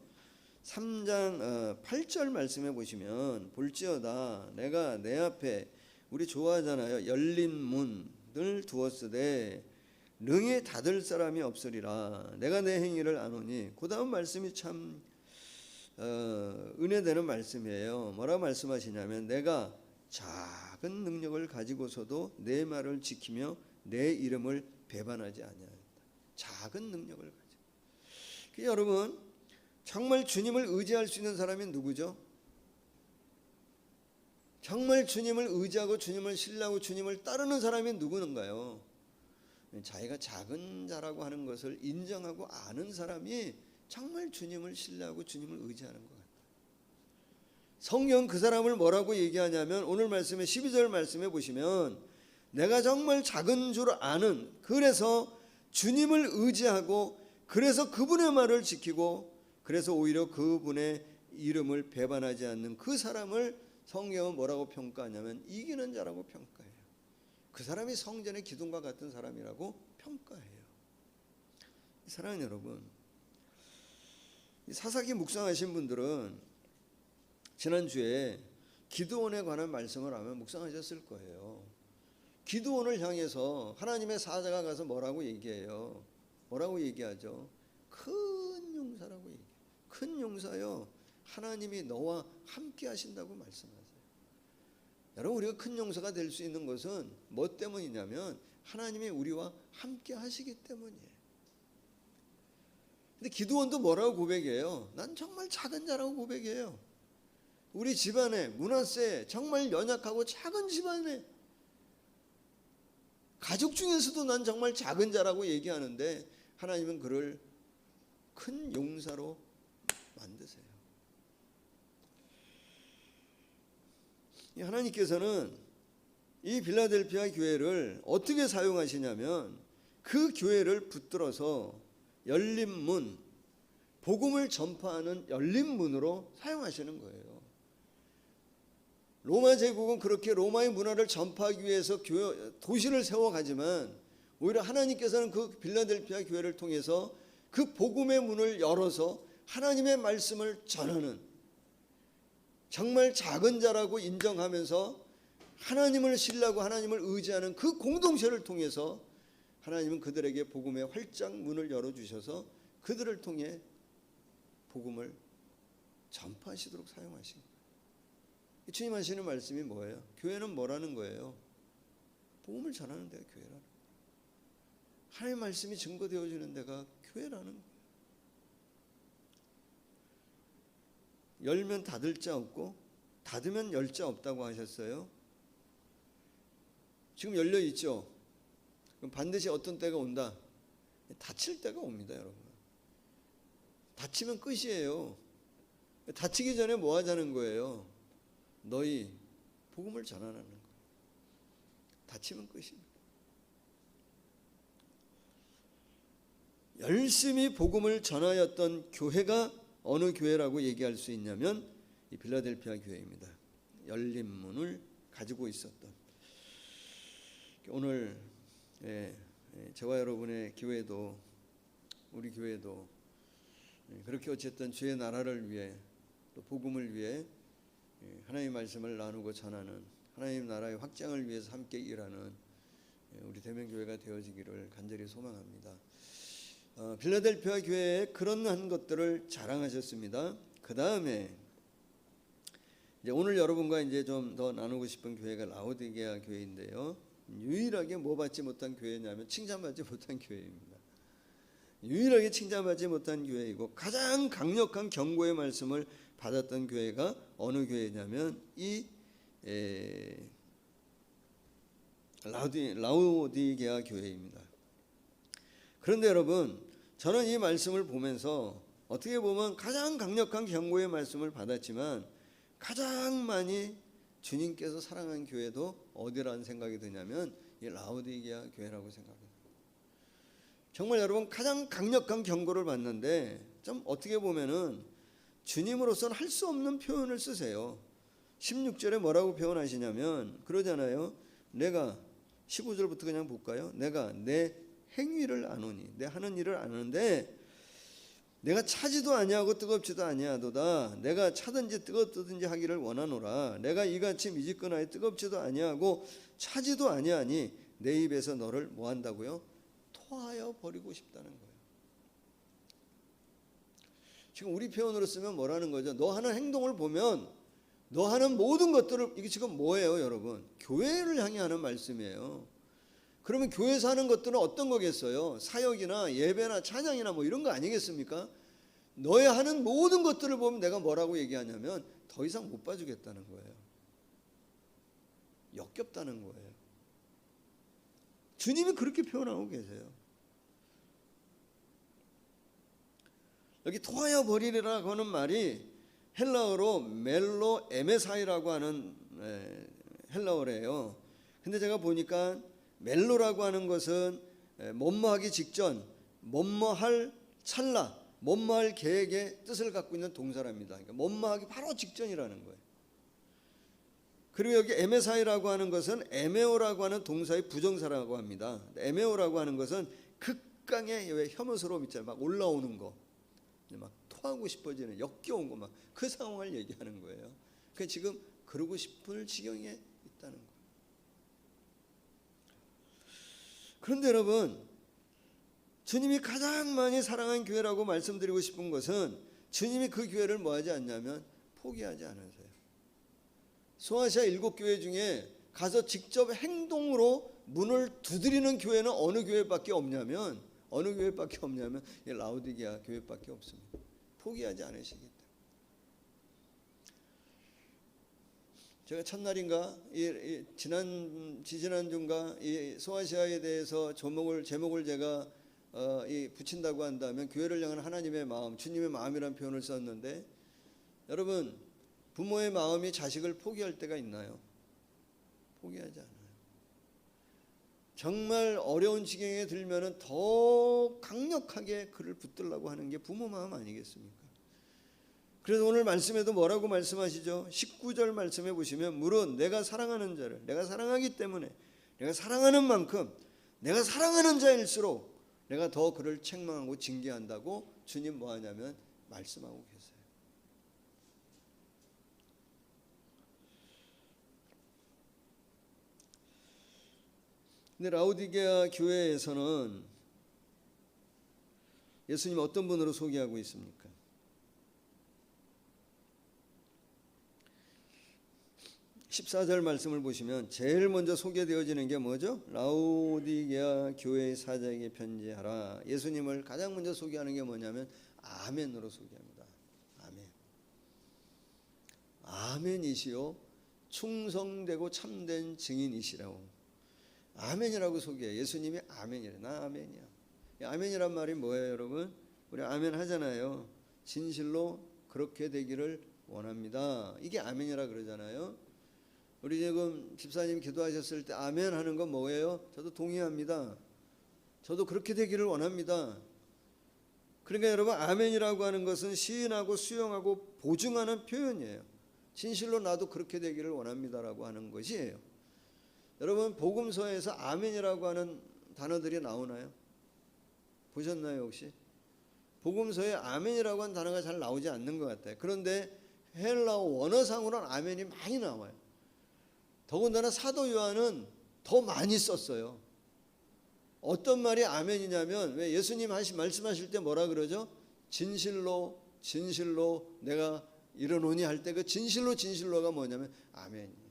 3장 8절 말씀해 보시면, 볼지어다 내가 내 앞에, 우리 좋아하잖아요, 열린 문을 두었으되 능히 닫을 사람이 없으리라. 내가 내 행위를 아노니. 그 다음 말씀이 참 은혜되는 말씀이에요. 뭐라고 말씀하시냐면, 내가 작은 능력을 가지고서도 내 말을 지키며 내 이름을 배반하지 아니하였다. 작은 능력을 가지고. 여러분, 정말 주님을 의지할 수 있는 사람이 누구죠? 정말 주님을 의지하고 주님을 신뢰하고 주님을 따르는 사람이 누구는가요? 자기가 작은 자라고 하는 것을 인정하고 아는 사람이 정말 주님을 신뢰하고 주님을 의지하는 것 같아요. 성경 그 사람을 뭐라고 얘기하냐면, 오늘 말씀에 12절 말씀에 보시면, 내가 정말 작은 줄 아는, 그래서 주님을 의지하고 그래서 그분의 말을 지키고 그래서 오히려 그분의 이름을 배반하지 않는 그 사람을 성경은 뭐라고 평가하냐면 이기는 자라고 평가해요. 그 사람이 성전의 기둥과 같은 사람이라고 평가해요. 사랑하는 여러분, 사사기 묵상하신 분들은 지난주에 기드온에 관한 말씀을 아마 묵상하셨을 거예요. 기드온을 향해서 하나님의 사자가 가서 뭐라고 얘기해요? 뭐라고 얘기하죠? 큰 용사라고 얘기해요. 큰 용사요, 하나님이 너와 함께 하신다고 말씀하세요. 여러분, 우리가 큰 용사가 될 수 있는 것은 뭐 때문이냐면 하나님이 우리와 함께 하시기 때문이에요. 근데 기드온도 뭐라고 고백해요? 난 정말 작은 자라고 고백해요. 우리 집안에, 므낫세 정말 연약하고 작은 집안에, 가족 중에서도 난 정말 작은 자라고 얘기하는데 하나님은 그를 큰 용사로 만드세요. 하나님께서는 이 빌라델피아 교회를 어떻게 사용하시냐면 그 교회를 붙들어서 열린 문, 복음을 전파하는 열린 문으로 사용하시는 거예요. 로마 제국은 그렇게 로마의 문화를 전파하기 위해서 도시를 세워가지만 오히려 하나님께서는 그 빌라델피아 교회를 통해서 그 복음의 문을 열어서 하나님의 말씀을 전하는, 정말 작은 자라고 인정하면서 하나님을 신뢰하고 하나님을 의지하는 그 공동체를 통해서 하나님은 그들에게 복음의 활짝 문을 열어주셔서 그들을 통해 복음을 전파하시도록 사용하신 거예요. 주님 하시는 말씀이 뭐예요? 교회는 뭐라는 거예요? 복음을 전하는 데가 교회라는 거예요. 하나님의 말씀이 증거되어지는 데가 교회라는 거예요. 열면 닫을 자 없고 닫으면 열 자 없다고 하셨어요. 지금 열려 있죠? 그럼 반드시 어떤 때가 온다? 닫힐 때가 옵니다, 여러분. 닫히면 끝이에요. 닫히기 전에 뭐 하자는 거예요? 너희 복음을 전하라는 거예요. 닫히면 끝입니다. 열심히 복음을 전하였던 교회가 어느 교회라고 얘기할 수 있냐면 이 빌라델피아 교회입니다. 열린 문을 가지고 있었던. 오늘 저와 여러분의 교회도, 우리 교회도 그렇게 어쨌든 주의 나라를 위해 또 복음을 위해 하나님의 말씀을 나누고 전하는, 하나님 나라의 확장을 위해서 함께 일하는 우리 대면교회가 되어지기를 간절히 소망합니다. 빌라델피아 교회에 그런 한 것들을 자랑하셨습니다. 그 다음에 이제 오늘 여러분과 이제 좀 더 나누고 싶은 교회가 라오디게아 교회인데요. 유일하게 뭐 받지 못한 교회냐면 칭찬받지 못한 교회입니다. 유일하게 칭찬받지 못한 교회이고 가장 강력한 경고의 말씀을 받았던 교회가 어느 교회냐면 이 라오디게아 교회입니다. 그런데 여러분, 저는 이 말씀을 보면서 어떻게 보면 가장 강력한 경고의 말씀을 받았지만 가장 많이 주님께서 사랑한 교회도 어디라는 생각이 드냐면 이 라오디게아 교회라고 생각합니다. 정말 여러분, 가장 강력한 경고를 받는데 좀 어떻게 보면은 주님으로서는 할 수 없는 표현을 쓰세요. 16절에 뭐라고 표현하시냐면 그러잖아요. 내가 15절부터 그냥 볼까요? 내가 내 행위를 아노니, 내 하는 일을 아는데 내가 차지도 아니하고 뜨겁지도 아니하도다. 내가 차든지 뜨겁든지 하기를 원하노라. 내가 이같이 미지근하여 뜨겁지도 아니하고 차지도 아니하니 내 입에서 너를 뭐 한다고요? 토하여 버리고 싶다는 거예요. 지금 우리 표현으로 쓰면 뭐라는 거죠? 너 하는 행동을 보면 너 하는 모든 것들을, 이게 지금 뭐예요, 여러분? 교회를 향해 하는 말씀이에요. 그러면 교회에서 하는 것들은 어떤 거겠어요? 사역이나 예배나 찬양이나 뭐 이런 거 아니겠습니까? 너의 하는 모든 것들을 보면 내가 뭐라고 얘기하냐면 더 이상 못 봐주겠다는 거예요. 역겹다는 거예요. 주님이 그렇게 표현하고 계세요. 여기 토하여 버리리라고 하는 말이 헬라어로 멜로 에메사이라고 하는 헬라어래요. 근데 제가 보니까 멜로라고 하는 것은 뭐뭐하기 직전, 뭐뭐할 찰나, 뭐뭐할 계획의 뜻을 갖고 있는 동사랍니다. 그러니까 뭐뭐하기 바로 직전이라는 거예요. 그리고 여기 에메사이라고 하는 것은 에메오라고 하는 동사의 부정사라고 합니다. 에메오라고 하는 것은 극강의 혐오스러움 있잖아요. 막 올라오는 거, 막 토하고 싶어지는 역겨운 거, 막 그 상황을 얘기하는 거예요. 그러니까 지금 그러고 싶을 지경에 있다는 거예요. 그런데 여러분, 주님이 가장 많이 사랑한 교회라고 말씀드리고 싶은 것은 주님이 그 교회를 뭐하지 않냐면 포기하지 않으세요. 소아시아 7교회 중에 가서 직접 행동으로 문을 두드리는 교회는 어느 교회밖에 없냐면 이 라오디게아 교회밖에 없습니다. 포기하지 않으시기 때문에. 제가 첫날인가 지지난주인가 이 소아시아에 대해서 제목을 제가 붙인다고 한다면 교회를 향한 하나님의 마음, 주님의 마음이라는 표현을 썼는데, 여러분, 부모의 마음이 자식을 포기할 때가 있나요? 포기하지 않아요. 정말 어려운 지경에 들면은 더 강력하게 그를 붙들려고 하는 게 부모 마음 아니겠습니까? 그래서 오늘 말씀에도 뭐라고 말씀하시죠? 19절 말씀해 보시면, 물론 내가 사랑하는 자를, 내가 사랑하기 때문에, 내가 사랑하는 만큼, 내가 사랑하는 자일수록 내가 더 그를 책망하고 징계한다고 주님 뭐하냐면 말씀하고 계세요. 근데 라오디게아 교회에서는 예수님 어떤 분으로 소개하고 있습니까? 14절 말씀을 보시면 제일 먼저 소개되어지는 게 뭐죠? 라오디게아 교회의 사자에게 편지하라. 예수님을 가장 먼저 소개하는 게 뭐냐면 아멘으로 소개합니다. 아멘. 아멘이시요 충성되고 참된 증인이시라고. 아멘이라고 소개해요. 예수님이 아멘이래. 나 아멘이야. 아멘이란 말이 뭐예요, 여러분? 우리 아멘 하잖아요. 진실로 그렇게 되기를 원합니다. 이게 아멘이라 그러잖아요. 우리 지금 집사님 기도하셨을 때 아멘 하는 건 뭐예요? 저도 동의합니다. 저도 그렇게 되기를 원합니다. 그러니까 여러분, 아멘이라고 하는 것은 시인하고 수용하고 보증하는 표현이에요. 진실로 나도 그렇게 되기를 원합니다라고 하는 것이에요. 여러분, 복음서에서 아멘이라고 하는 단어들이 나오나요? 보셨나요 혹시? 복음서에 아멘이라고 하는 단어가 잘 나오지 않는 것 같아요. 그런데 헬라어 원어상으로는 아멘이 많이 나와요. 더군다나 사도 요한은 더 많이 썼어요. 어떤 말이 아멘이냐면, 왜 예수님 말씀하실 때 뭐라 그러죠? 진실로 내가 이르노니 할 때 그 진실로가 뭐냐면 아멘이에요.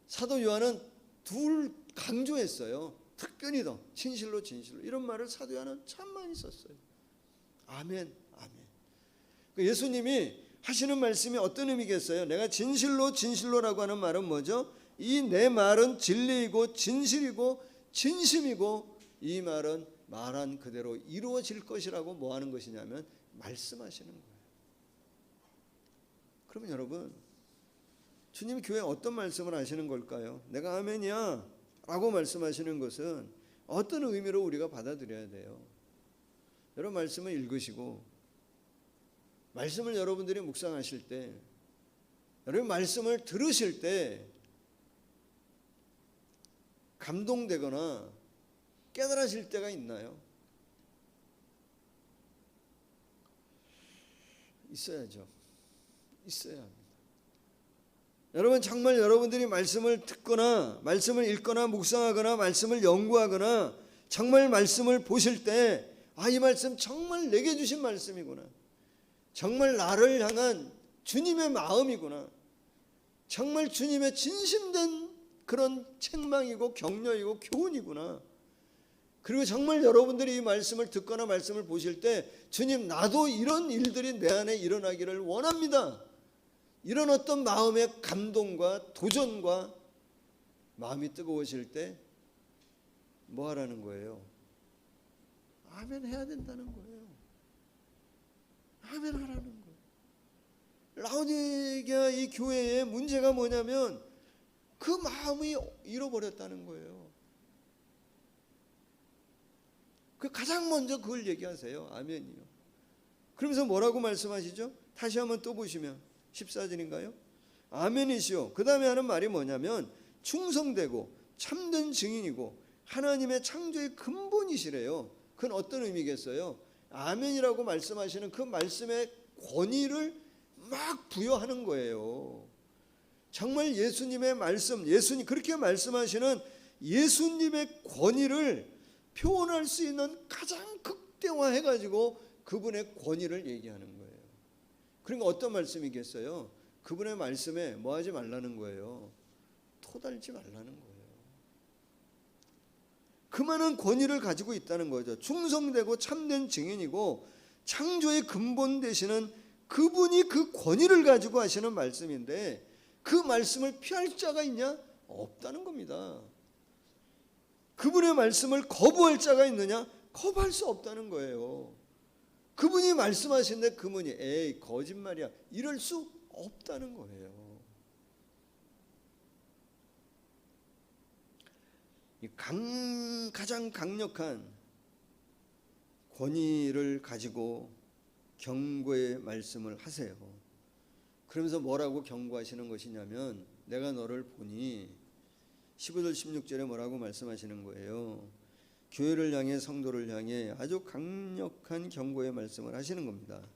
사도 요한은 둘 강조했어요. 특별히 더 진실로 이런 말을 사도 요한은 참 많이 썼어요. 아멘. 예수님이 하시는 말씀이 어떤 의미겠어요? 내가 진실로라고 하는 말은 뭐죠? 이 내 말은 진리이고 진실이고 진심이고 이 말은 말한 그대로 이루어질 것이라고 뭐 하는 것이냐면 말씀하시는 거예요. 그러면 여러분, 주님 교회에 어떤 말씀을 하시는 걸까요? 내가 아멘이야 라고 말씀하시는 것은 어떤 의미로 우리가 받아들여야 돼요? 여러분, 말씀을 읽으시고 말씀을 여러분들이 묵상하실 때, 여러분 말씀을 들으실 때 감동되거나 깨달으실 때가 있나요? 있어야죠. 있어야 합니다. 여러분, 정말 여러분들이 말씀을 듣거나 말씀을 읽거나 묵상하거나 말씀을 연구하거나 정말 말씀을 보실 때, 이 말씀 정말 내게 주신 말씀이구나, 정말 나를 향한 주님의 마음이구나, 정말 주님의 진심된 그런 책망이고 격려이고 교훈이구나. 그리고 정말 여러분들이 이 말씀을 듣거나 말씀을 보실 때, 주님, 나도 이런 일들이 내 안에 일어나기를 원합니다, 이런 어떤 마음의 감동과 도전과 마음이 뜨거워질 때 뭐 하라는 거예요? 아멘 해야 된다는 거예요. 아멘 하라는 거예요. 라오디게아 이 교회의 문제가 뭐냐면 그 마음이 잃어버렸다는 거예요. 그 가장 먼저 그걸 얘기하세요. 아멘이요. 그러면서 뭐라고 말씀하시죠? 다시 한번 또 보시면 14절인가요? 아멘이시요. 그 다음에 하는 말이 뭐냐면 충성되고 참된 증인이고 하나님의 창조의 근본이시래요. 그건 어떤 의미겠어요? 아멘이라고 말씀하시는 그 말씀의 권위를 막 부여하는 거예요. 정말 예수님의 말씀, 예수님 그렇게 말씀하시는 예수님의 권위를 표현할 수 있는 가장 극대화해 가지고 그분의 권위를 얘기하는 거예요. 그러니까 어떤 말씀이겠어요? 그분의 말씀에 뭐 하지 말라는 거예요? 토달지 말라는 거예요. 그만한 권위를 가지고 있다는 거죠. 충성되고 참된 증인이고 창조의 근본 되시는 그분이 그 권위를 가지고 하시는 말씀인데 그 말씀을 피할 자가 있냐? 없다는 겁니다. 그분의 말씀을 거부할 자가 있느냐? 거부할 수 없다는 거예요. 그분이 말씀하신데 그분이 에이 거짓말이야 이럴 수 없다는 거예요. 가장 강력한 권위를 가지고 경고의 말씀을 하세요. 그러면서 뭐라고 경고하시는 것이냐면 내가 너를 보니 15절 16절에 뭐라고 말씀하시는 거예요. 교회를 향해 성도를 향해 아주 강력한 경고의 말씀을 하시는 겁니다.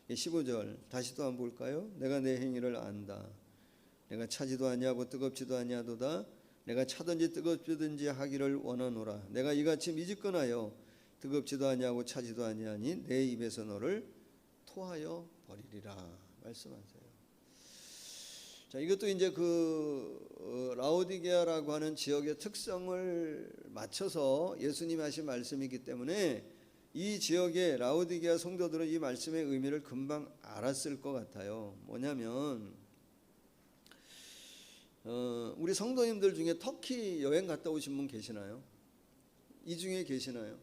15절 다시 또 한번 볼까요? 내가 내 행위를 안다. 내가 차지도 아니하고 뜨겁지도 아니하도다. 내가 차든지 뜨겁든지 하기를 원하노라. 내가 이같이 미지근하여 뜨겁지도 아니하고 차지도 아니하니 내 입에서 너를 토하여 버리리라 말씀하세요. 자, 이것도 이제 그 라오디게아라고 하는 지역의 특성을 맞춰서 예수님이 하신 말씀이기 때문에 이 지역의 라오디게아 성도들은 이 말씀의 의미를 금방 알았을 것 같아요. 뭐냐면 우리 성도님들 중에 터키 여행 갔다 오신 분 계시나요? 이 중에 계시나요?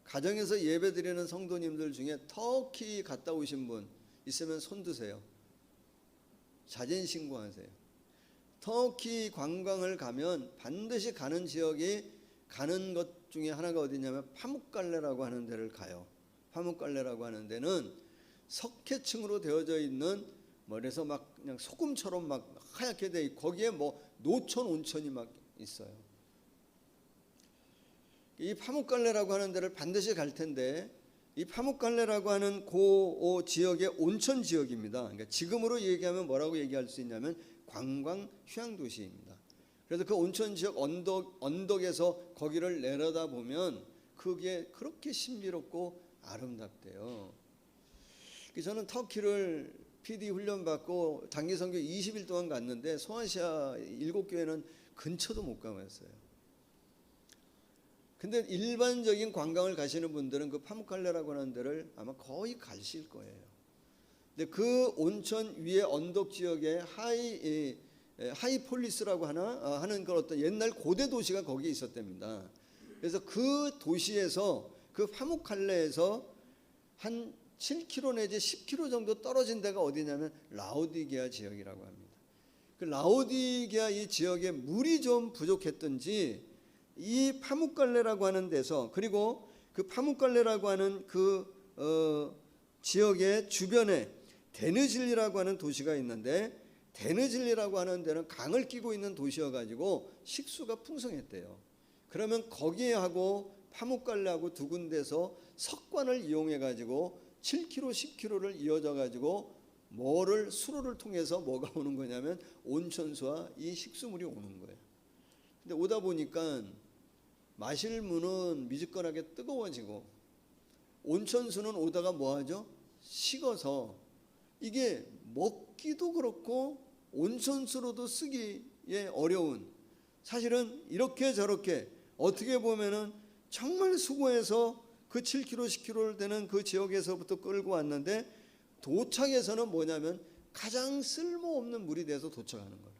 가정에서 예배 드리는 성도님들 중에 터키 갔다 오신 분 있으면 손 드세요. 자진 신고하세요. 터키 관광을 가면 반드시 가는 지역이 가는 것 중에 하나가 어디냐면 파묵갈레라고 하는 데를 가요. 파묵갈레라고 하는 데는 석회층으로 되어져 있는 그래서 막 그냥 소금처럼 막 하얗게 돼 있고 거기에 뭐 노천 온천이 막 있어요. 이 파묵갈레라고 하는 데를 반드시 갈 텐데 이 파묵갈레라고 하는 그 지역의 온천 지역입니다. 그러니까 지금으로 얘기하면 뭐라고 얘기할 수 있냐면 관광 휴양 도시입니다. 그래서 그 온천 지역 언덕에서 거기를 내려다 보면 그게 그렇게 신비롭고 아름답대요. 저는 터키를 PD 훈련 받고 단기 선교 20일 동안 갔는데 소아시아 7교회는 근처도 못 가봤어요. 근데 일반적인 관광을 가시는 분들은 그 파묵칼레라고 하는 데를 아마 거의 가실 거예요. 근데 그 온천 위에 언덕 지역에 하이폴리스라고 하는 그런 어떤 옛날 고대 도시가 거기에 있었답니다. 그래서 그 도시에서 그 파묵칼레에서 한 7km 내지 10km 정도 떨어진 데가 어디냐면 라오디게아 지역이라고 합니다. 그 라오디게아 이 지역에 물이 좀 부족했던지 이 파묵갈레라고 하는 데서 그리고 그 파묵갈레라고 하는 그 지역의 주변에 데느질리라고 하는 도시가 있는데 데느질리라고 하는 데는 강을 끼고 있는 도시여가지고 식수가 풍성했대요. 그러면 거기하고 파묵갈레하고 두 군데서 석관을 이용해가지고 7km, 10km를 이어져가지고 수로를 통해서 뭐가 오는 거냐면 온천수와 이 식수물이 오는 거예요. 근데 오다 보니까 마실 물은 미지근하게 뜨거워지고 온천수는 오다가 뭐하죠? 식어서 이게 먹기도 그렇고 온천수로도 쓰기에 어려운 사실은 이렇게 저렇게 어떻게 보면은 정말 수고해서 그 7km, 10km 되는 그 지역에서부터 끌고 왔는데 도착에서는 뭐냐면 가장 쓸모없는 물이 돼서 도착하는 거예요.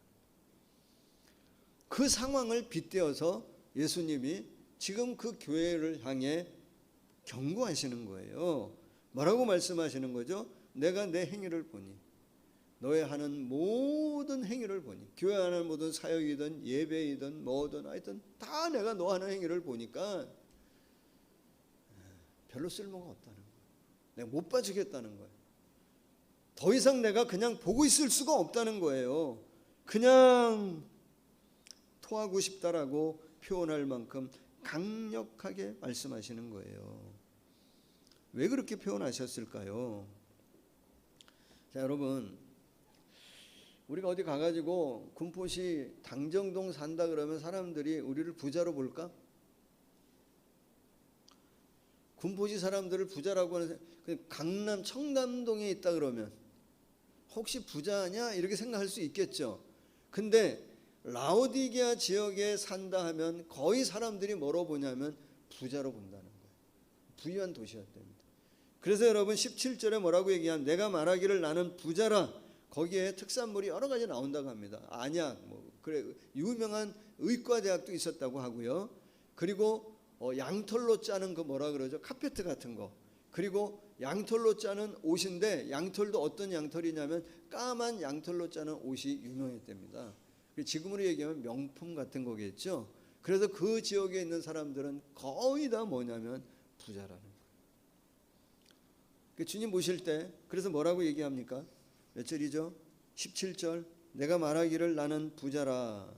그 상황을 빗대어서 예수님이 지금 그 교회를 향해 경고하시는 거예요. 뭐라고 말씀하시는 거죠? 내가 내 행위를 보니 너의 하는 모든 행위를 보니 교회 하는 모든 사역이든 예배이든 뭐든 하여튼 다 내가 너 하는 행위를 보니까 별로 쓸모가 없다는 거예요. 내가 못 봐주겠다는 거예요. 더 이상 내가 그냥 보고 있을 수가 없다는 거예요. 그냥 토하고 싶다라고 표현할 만큼 강력하게 말씀하시는 거예요. 왜 그렇게 표현하셨을까요? 자, 여러분, 우리가 어디 가가지고 군포시 당정동 산다 그러면 사람들이 우리를 부자로 볼까? 군포시 사람들을 부자라고 하는 강남 청담동에 있다 그러면 혹시 부자냐 이렇게 생각할 수 있겠죠. 근데 라오디게아 지역에 산다 하면 거의 사람들이 뭐로 보냐면 부자로 본다는 거예요. 부유한 도시였답니다. 그래서 여러분 17절에 뭐라고 얘기하면 내가 말하기를 나는 부자라, 거기에 특산물이 여러 가지 나온다고 합니다. 안약, 그래 유명한 의과대학도 있었다고 하고요. 그리고 양털로 짜는 그 뭐라 그러죠? 카페트 같은 거. 그리고 양털로 짜는 옷인데 양털도 어떤 양털이냐면 까만 양털로 짜는 옷이 유명했답니다. 지금으로 얘기하면 명품 같은 거겠죠. 그래서 그 지역에 있는 사람들은 거의 다 뭐냐면 부자라는 거예요. 주님 보실 때 그래서 뭐라고 얘기합니까? 몇 절이죠? 17절. 내가 말하기를 나는 부자라.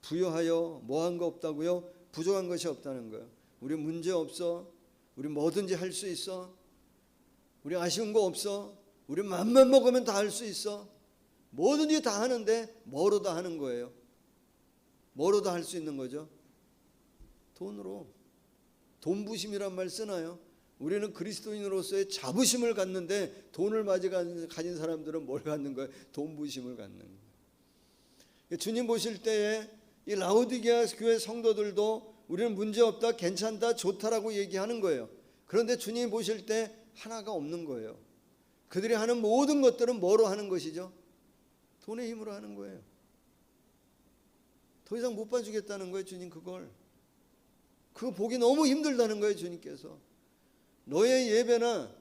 부유하여 뭐한 거 없다고요? 부족한 것이 없다는 거예요. 우리 문제 없어. 우리 뭐든지 할 수 있어. 우리 아쉬운 거 없어. 우리 맘만 먹으면 다 할 수 있어. 뭐든지 다 하는데 뭐로 다 하는 거예요? 뭐로 다 할 수 있는 거죠? 돈으로. 돈부심이란 말 쓰나요? 우리는 그리스도인으로서의 자부심을 갖는데 돈을 가진 사람들은 뭘 갖는 거예요? 돈부심을 갖는 거예요. 주님 보실 때에 이 라오디게아 교회 성도들도 우리는 문제없다, 괜찮다, 좋다라고 얘기하는 거예요. 그런데 주님 보실 때 하나가 없는 거예요. 그들이 하는 모든 것들은 뭐로 하는 것이죠? 돈의 힘으로 하는 거예요. 더 이상 못 봐주겠다는 거예요, 주님 그걸. 그거 보기 너무 힘들다는 거예요, 주님께서. 너의 예배나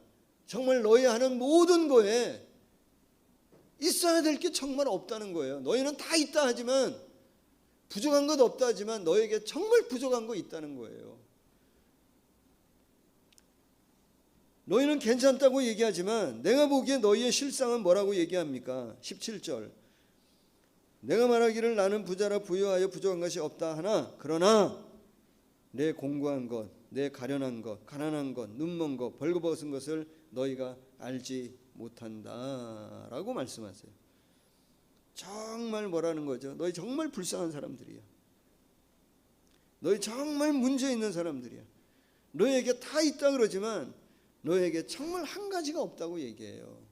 정말 너희 하는 모든 거에 있어야 될 게 정말 없다는 거예요. 너희는 다 있다 하지만 부족한 것 없다 하지만 너에게 정말 부족한 거 있다는 거예요. 너희는 괜찮다고 얘기하지만 내가 보기에 너희의 실상은 뭐라고 얘기합니까? 17절. 내가 말하기를 나는 부자라 부유하여 부족한 것이 없다 하나 그러나 내 공고한 것, 내 가련한 것, 가난한 것, 눈먼 것, 벌거벗은 것을 너희가 알지 못한다 라고 말씀하세요. 정말 뭐라는 거죠? 너희 정말 불쌍한 사람들이야. 너희 정말 문제 있는 사람들이야. 너희에게 다 있다 그러지만 너희에게 정말 한 가지가 없다고 얘기해요.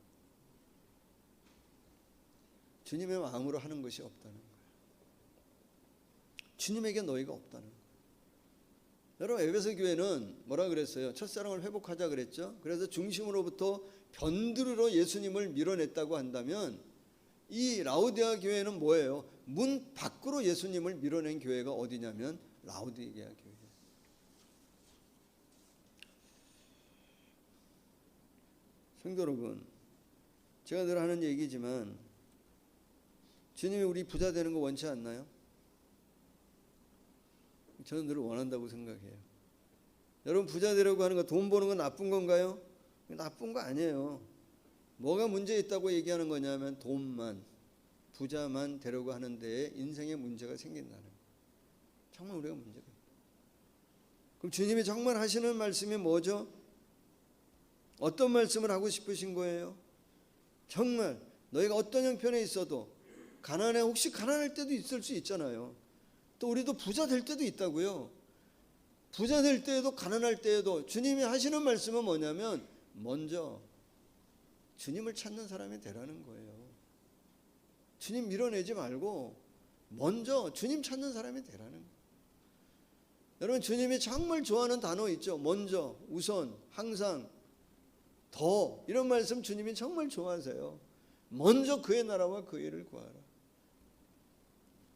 주님의 마음으로 하는 것이 없다는 거예요. 주님에게 너희가 없다는 거예요. 여러분 에베소 교회는 뭐라 그랬어요? 첫사랑을 회복하자 그랬죠. 그래서 중심으로부터 변두리로 예수님을 밀어냈다고 한다면 이 라오디게아 교회는 뭐예요? 문 밖으로 예수님을 밀어낸 교회가 어디냐면 라오디게아 교회. 성도 여러분, 제가 늘 하는 얘기지만 주님이 우리 부자 되는 거 원치 않나요? 저는 늘 원한다고 생각해요. 여러분 부자 되려고 하는 거, 돈 버는 건 나쁜 건가요? 나쁜 거 아니에요. 뭐가 문제 있다고 얘기하는 거냐면 돈만, 부자만 되려고 하는 데에 인생에 문제가 생긴다는 거예요. 정말 우리가 문제가 있다. 그럼 주님이 정말 하시는 말씀이 뭐죠? 어떤 말씀을 하고 싶으신 거예요? 정말 너희가 어떤 형편에 있어도 가난해, 혹시 가난할 때도 있을 수 있잖아요. 또 우리도 부자 될 때도 있다고요. 부자 될 때에도 가난할 때에도 주님이 하시는 말씀은 뭐냐면 먼저 주님을 찾는 사람이 되라는 거예요. 주님 밀어내지 말고 먼저 주님 찾는 사람이 되라는 거예요. 여러분 주님이 정말 좋아하는 단어 있죠. 먼저, 우선, 항상, 더, 이런 말씀 주님이 정말 좋아하세요. 먼저 그의 나라와 그의 일을 구하라.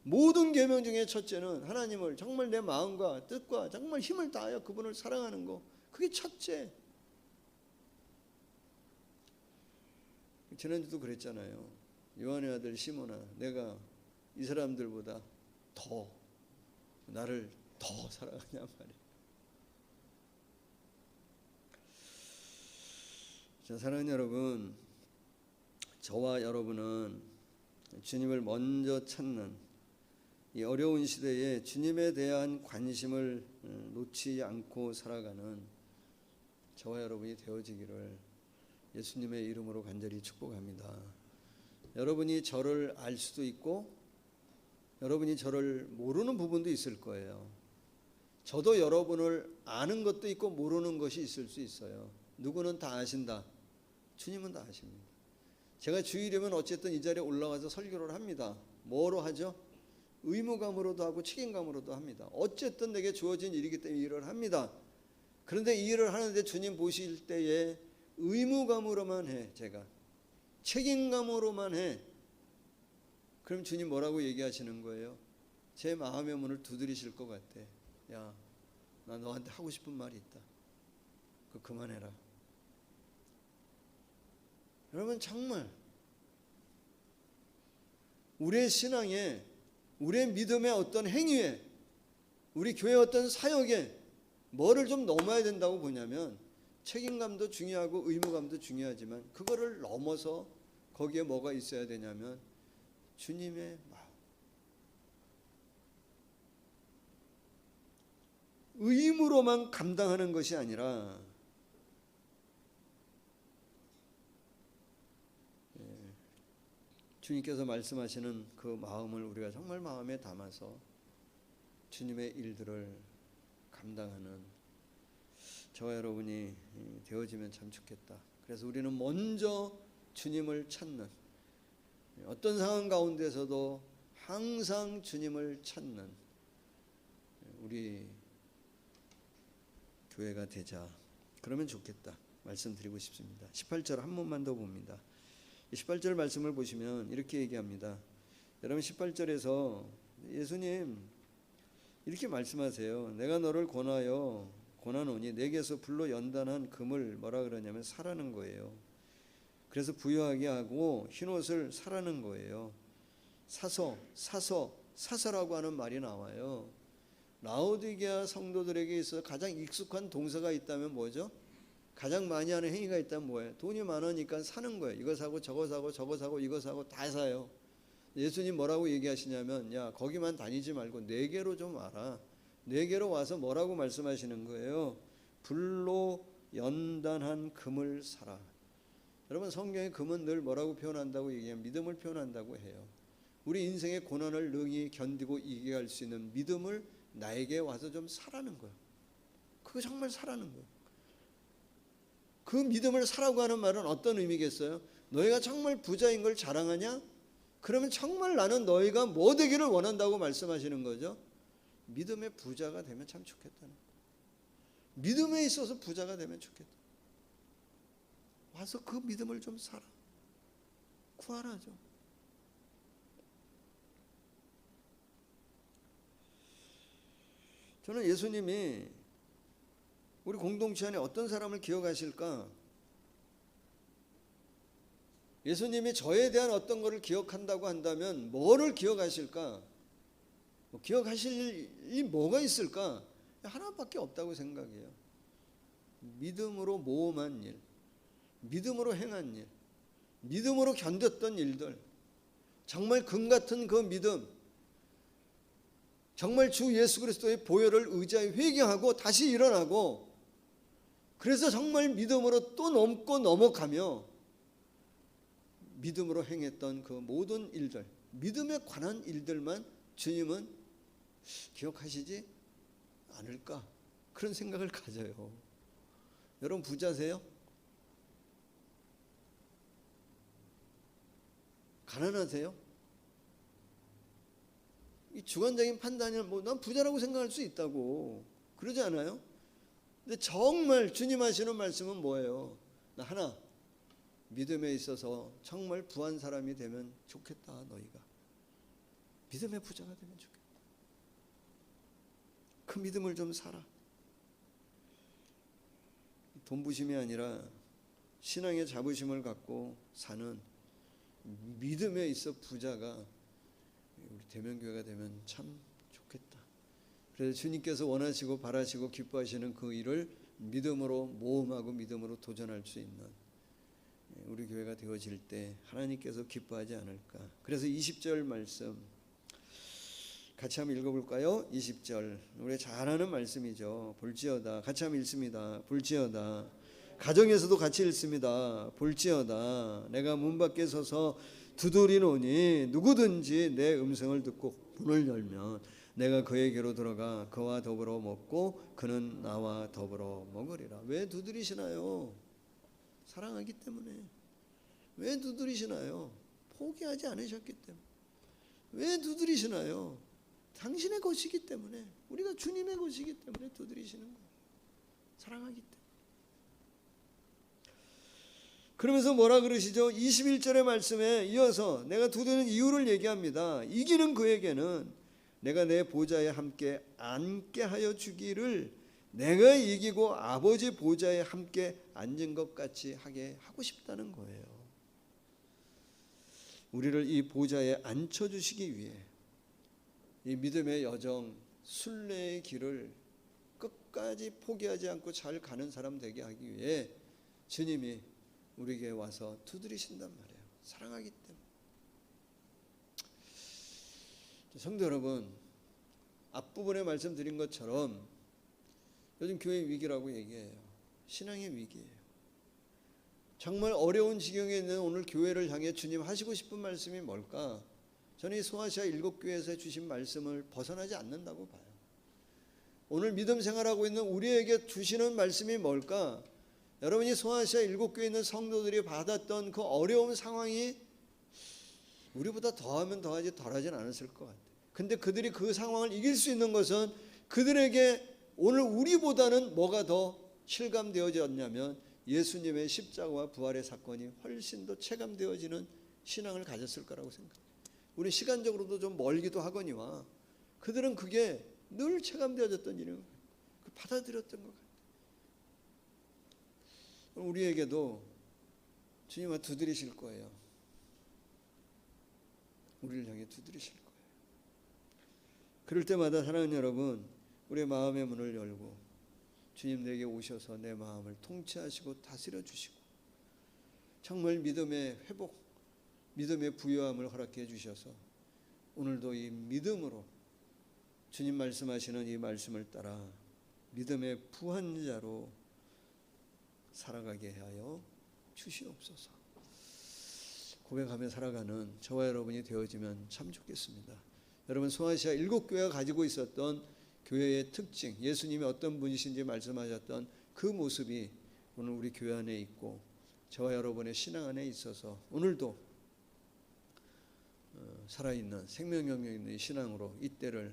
모든 계명 중에 첫째는 하나님을 정말 내 마음과 뜻과 정말 힘을 다하여 그분을 사랑하는 거, 그게 첫째. 지난주도 그랬잖아요. 요한의 아들 시몬아, 내가 이 사람들보다 더 나를 더 사랑하냐 말이에요. 자, 사랑하는 여러분, 저와 여러분은 주님을 먼저 찾는 이 어려운 시대에 주님에 대한 관심을 놓지 않고 살아가는 저와 여러분이 되어지기를 예수님의 이름으로 간절히 축복합니다. 여러분이 저를 알 수도 있고 여러분이 저를 모르는 부분도 있을 거예요. 저도 여러분을 아는 것도 있고 모르는 것이 있을 수 있어요. 누구는 다 아신다. 주님은 다 아십니다. 제가 주일이면 어쨌든 이 자리에 올라가서 설교를 합니다. 뭐로 하죠? 의무감으로도 하고 책임감으로도 합니다. 어쨌든 내게 주어진 일이기 때문에 일을 합니다. 그런데 이 일을 하는데 주님 보실 때에 의무감으로만 해. 제가 책임감으로만 해. 그럼 주님 뭐라고 얘기하시는 거예요? 제 마음의 문을 두드리실 것 같아. 야, 나 너한테 하고 싶은 말이 있다. 그거 그만해라. 여러분, 정말 우리의 신앙에, 우리의 믿음의 어떤 행위에, 우리 교회 어떤 사역에 뭐를 좀 넘어야 된다고 보냐면 책임감도 중요하고 의무감도 중요하지만 그거를 넘어서 거기에 뭐가 있어야 되냐면 주님의 마음, 의무로만 감당하는 것이 아니라 주님께서 말씀하시는 그 마음을 우리가 정말 마음에 담아서 주님의 일들을 감당하는 저와 여러분이 되어지면 참 좋겠다. 그래서 우리는 먼저 주님을 찾는, 어떤 상황 가운데서도 항상 주님을 찾는 우리 교회가 되자. 그러면 좋겠다 말씀드리고 싶습니다. 18절 한 번만 더 봅니다. 18절 말씀을 보시면 이렇게 얘기합니다. 여러분, 18절에서 예수님 이렇게 말씀하세요. 내가 너를 권하노니 내게서 불로 연단한 금을 뭐라 그러냐면 사라는 거예요. 그래서 부유하게 하고 흰옷을 사라는 거예요. 사서라고 하는 말이 나와요. 라오디게아 성도들에게 있어서 가장 익숙한 동사가 있다면 뭐죠? 가장 많이 하는 행위가 있다면 뭐예요? 돈이 많으니까 사는 거예요. 이거 사고 저거 사고 저거 사고 이거 사고 다 사요. 예수님 뭐라고 얘기하시냐면, 야, 거기만 다니지 말고 내게로 좀 와라. 내게로 와서 뭐라고 말씀하시는 거예요? 불로 연단한 금을 사라. 여러분, 성경의 금은 늘 뭐라고 표현한다고 얘기하면 믿음을 표현한다고 해요. 우리 인생의 고난을 능히 견디고 이기게 할 수 있는 믿음을 나에게 와서 좀 사라는 거예요. 그거 정말 사라는 거예요. 그 믿음을 사라고 하는 말은 어떤 의미겠어요? 너희가 정말 부자인 걸 자랑하냐? 그러면 정말 나는 너희가 뭐 되기를 원한다고 말씀하시는 거죠. 믿음의 부자가 되면 참 좋겠다는 거예요. 믿음에 있어서 부자가 되면 좋겠다. 와서 그 믿음을 좀 사라. 구하라 좀. 저는 예수님이 우리 공동체 안에 어떤 사람을 기억하실까? 예수님이 저에 대한 어떤 것을 기억한다고 한다면 뭐를 기억하실까? 기억하실 일이 뭐가 있을까? 하나밖에 없다고 생각해요. 믿음으로 모험한 일, 믿음으로 행한 일, 믿음으로 견뎠던 일들, 정말 금 같은 그 믿음, 정말 주 예수 그리스도의 보혈을 의지하여 회개하고 다시 일어나고, 그래서 정말 믿음으로 또 넘고 넘어가며 믿음으로 행했던 그 모든 일들, 믿음에 관한 일들만 주님은 기억하시지 않을까, 그런 생각을 가져요. 여러분, 부자세요? 가난하세요? 이 주관적인 판단이 난 부자라고 생각할 수 있다고, 그러지 않아요? 근데 정말 주님 하시는 말씀은 뭐예요? 나 하나, 믿음에 있어서 정말 부한 사람이 되면 좋겠다. 너희가 믿음의 부자가 되면 좋겠다. 그 믿음을 좀 살아. 돈부심이 아니라 신앙의 자부심을 갖고 사는 믿음에 있어 부자가 우리 대면교회가 되면 참 좋겠다. 그래서 주님께서 원하시고 바라시고 기뻐하시는 그 일을 믿음으로 모험하고 믿음으로 도전할 수 있는 우리 교회가 되어질 때 하나님께서 기뻐하지 않을까. 그래서 20절 말씀 같이 한번 읽어볼까요? 20절 우리 잘 아는 말씀이죠. 볼지어다. 같이 한번 읽습니다. 볼지어다. 가정에서도 같이 읽습니다. 볼지어다. 내가 문 밖에 서서 두드리노니 누구든지 내 음성을 듣고 문을 열면 내가 그에게로 들어가 그와 더불어 먹고 그는 나와 더불어 먹으리라. 왜 두드리시나요? 사랑하기 때문에. 왜 두드리시나요? 포기하지 않으셨기 때문에. 왜 두드리시나요? 당신의 것이기 때문에. 우리가 주님의 것이기 때문에 두드리시는 거예요. 사랑하기 때문에. 그러면서 뭐라 그러시죠? 21절의 말씀에 이어서 내가 두드리는 이유를 얘기합니다. 이기는 그에게는 내가 내 보좌에 함께 앉게 하여 주기를 내가 이기고 아버지 보좌에 함께 앉은 것 같이 하게 하고 싶다는 거예요. 우리를 이 보좌에 앉혀주시기 위해 이 믿음의 여정, 순례의 길을 끝까지 포기하지 않고 잘 가는 사람 되게 하기 위해 주님이 우리에게 와서 두드리신단 말이에요. 사랑하기 때문에. 성도 여러분, 앞부분에 말씀드린 것처럼 요즘 교회 위기라고 얘기해요. 신앙의 위기예요. 정말 어려운 지경에 있는 오늘 교회를 향해 주님 하시고 싶은 말씀이 뭘까? 저는 이 소아시아 7교회에서 주신 말씀을 벗어나지 않는다고 봐요. 오늘 믿음 생활하고 있는 우리에게 주시는 말씀이 뭘까? 여러분이 소아시아 7교회에 있는 성도들이 받았던 그 어려운 상황이 우리보다 더하면 더하지 덜하진 않았을 것 같아요. 근데 그들이 그 상황을 이길 수 있는 것은 그들에게 오늘 우리보다는 뭐가 더 실감되어졌냐면 예수님의 십자가와 부활의 사건이 훨씬 더 체감되어지는 신앙을 가졌을 거라고 생각해요. 우리 시간적으로도 좀 멀기도 하거니와 그들은 그게 늘 체감되어졌던 일이에요. 받아들였던 것 같아요. 우리에게도 주님은 두드리실 거예요. 우리를 향해 두드리실 거예요. 그럴 때마다 사랑하는 여러분, 우리의 마음의 문을 열고 주님 내게 오셔서 내 마음을 통치하시고 다스려 주시고 정말 믿음의 회복, 믿음의 부요함을 허락해 주셔서 오늘도 이 믿음으로 주님 말씀하시는 이 말씀을 따라 믿음의 부한 자로 살아가게 하여 주시옵소서. 고백하며 살아가는 저와 여러분이 되어지면 참 좋겠습니다. 여러분, 소아시아 7교회가 가지고 있었던 교회의 특징, 예수님이 어떤 분이신지 말씀하셨던 그 모습이 오늘 우리 교회 안에 있고 저와 여러분의 신앙 안에 있어서 오늘도 살아있는 생명 영역 있는 이 신앙으로 이 때를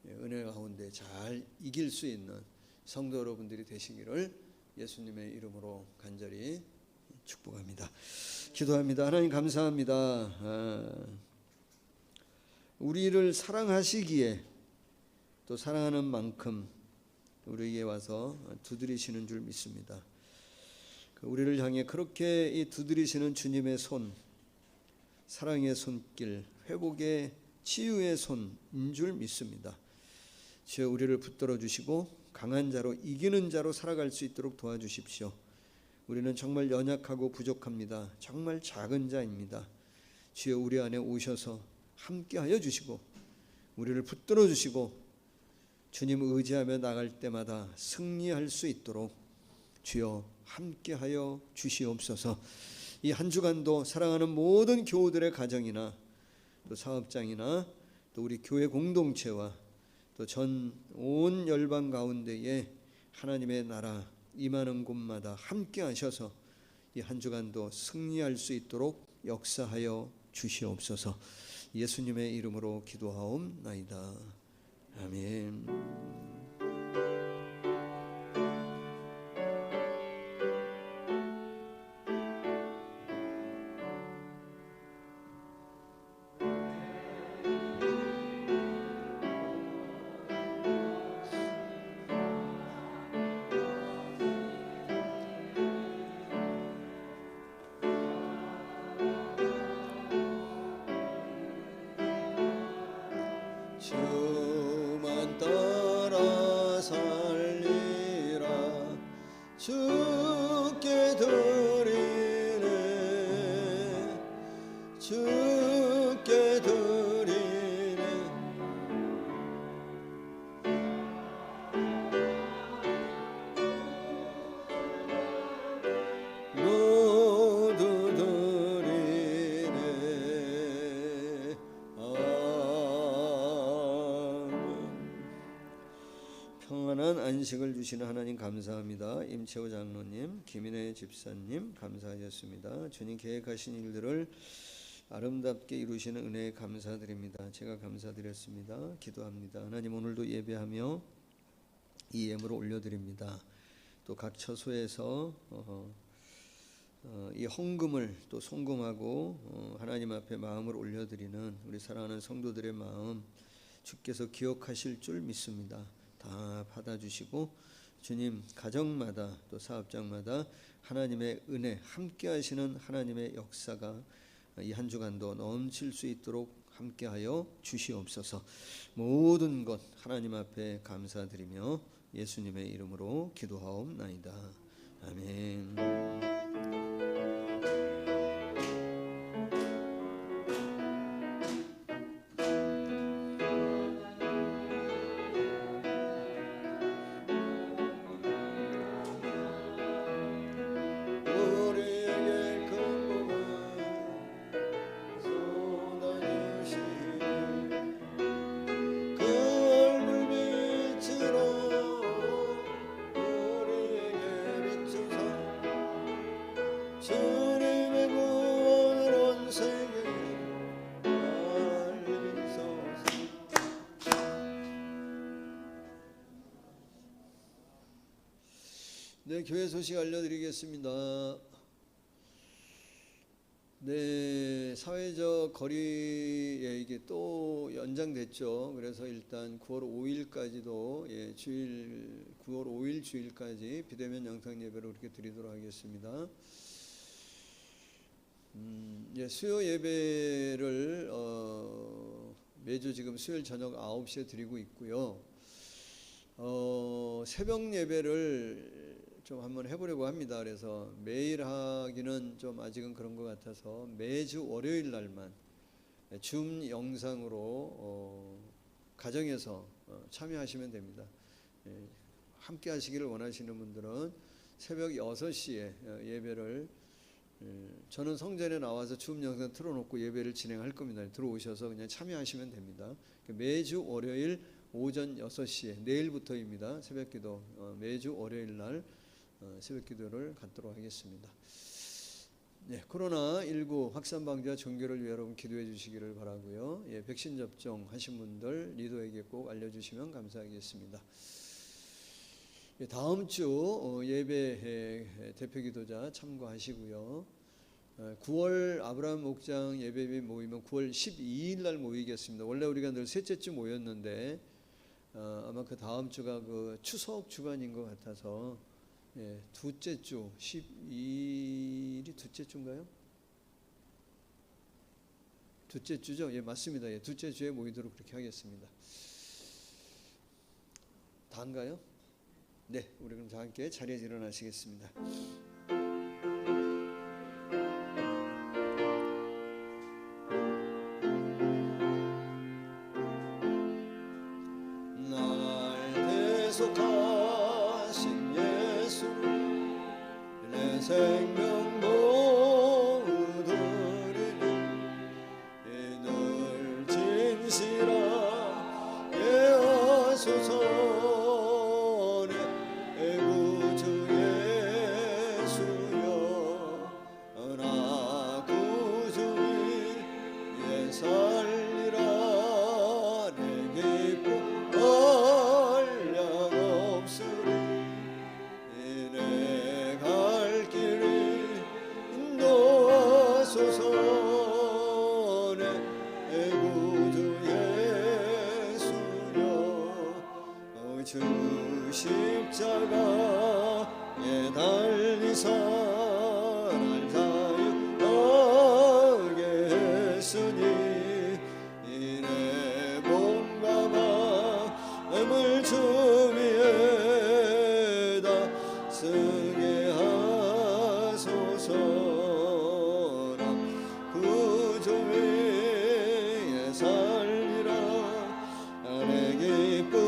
은혜 가운데 잘 이길 수 있는 성도 여러분들이 되시기를 예수님의 이름으로 간절히 축복합니다. 기도합니다. 하나님 감사합니다. 우리를 사랑하시기에 또 사랑하는 만큼 우리에게 와서 두드리시는 줄 믿습니다. 우리를 향해 그렇게 이 두드리시는 주님의 손, 사랑의 손길, 회복의 치유의 손인 줄 믿습니다. 주여 우리를 붙들어 주시고 강한 자로 이기는 자로 살아갈 수 있도록 도와주십시오. 우리는 정말 연약하고 부족합니다. 정말 작은 자입니다. 주여 우리 안에 오셔서 함께하여 주시고 우리를 붙들어 주시고 주님 의지하며 나갈 때마다 승리할 수 있도록 주여 함께하여 주시옵소서. 이 한 주간도 사랑하는 모든 교우들의 가정이나 또 사업장이나 또 우리 교회 공동체와 또 전 온 열방 가운데에 하나님의 나라 임하는 곳마다 함께 하셔서 이 한 주간도 승리할 수 있도록 역사하여 주시옵소서. 예수님의 이름으로 기도하옵나이다. 아멘. 주만 따라 평안한 안식을 주시는 하나님 감사합니다. 임채호 장로님, 김인혜 집사님 감사하셨습니다. 주님 계획하신 일들을 아름답게 이루시는 은혜에 감사드립니다. 제가 감사드렸습니다. 기도합니다. 하나님, 오늘도 예배하며 이 예물을 올려드립니다. 또 각 처소에서 이 헌금을 또 송금하고 하나님 앞에 마음을 올려드리는 우리 사랑하는 성도들의 마음 주께서 기억하실 줄 믿습니다. 다 받아주시고 주님 가정마다 또 사업장마다 하나님의 은혜 함께 하시는 하나님의 역사가 이 한 주간도 넘칠 수 있도록 함께하여 주시옵소서. 모든 것 하나님 앞에 감사드리며 예수님의 이름으로 기도하옵나이다. 아멘. 네, 교회 소식 알려드리겠습니다. 네, 사회적 거리에 이게 또 연장됐죠. 그래서 일단 9월 5일까지도 주일 9월 5일 주일까지 비대면 영상 예배를 그렇게 드리도록 하겠습니다. 수요 예배를 매주 지금 수요일 저녁 9시에 드리고 있고요. 새벽 예배를 좀 한번 해보려고 합니다. 그래서 매일 하기는 좀 아직은 그런 것 같아서 매주 월요일 날만 줌 영상으로 가정에서 참여하시면 됩니다. 함께 하시기를 원하시는 분들은 새벽 6시에 예배를 저는 성전에 나와서 줌 영상 틀어놓고 예배를 진행할 겁니다. 들어오셔서 그냥 참여하시면 됩니다. 매주 월요일 오전 6시에 내일부터입니다. 새벽기도 매주 월요일 날 새벽기도를 갖도록 하겠습니다. 네, 코로나19 확산 방지와 종교를 위해 여러분 기도해 주시기를 바라고요. 백신 접종 하신 분들 리더에게 꼭 알려주시면 감사하겠습니다. 다음 주 예배 대표기도자 참고하시고요. 9월 아브라함 목장 예배 모이면 9월 12일 날 모이겠습니다. 원래 우리가 늘 셋째 주 모였는데 아마 그 다음 주가 그 추석 주간인 것 같아서 둘째 주 12일이 둘째 주인가요? 둘째 주죠? 맞습니다. 둘째 주에 모이도록 그렇게 하겠습니다. 다인가요? 네, 우리 그럼 다 함께 자리에서 일어나시겠습니다. 날 대속하신 예수 내 생명 모두 드리니 늘 진실하게 하소서. 주 십자가에 달리사 날 자유하게 했으니 이내 몸과 마음을 주 위에다 쓰게 하소서라. 구주 위에 살리라 내 기쁨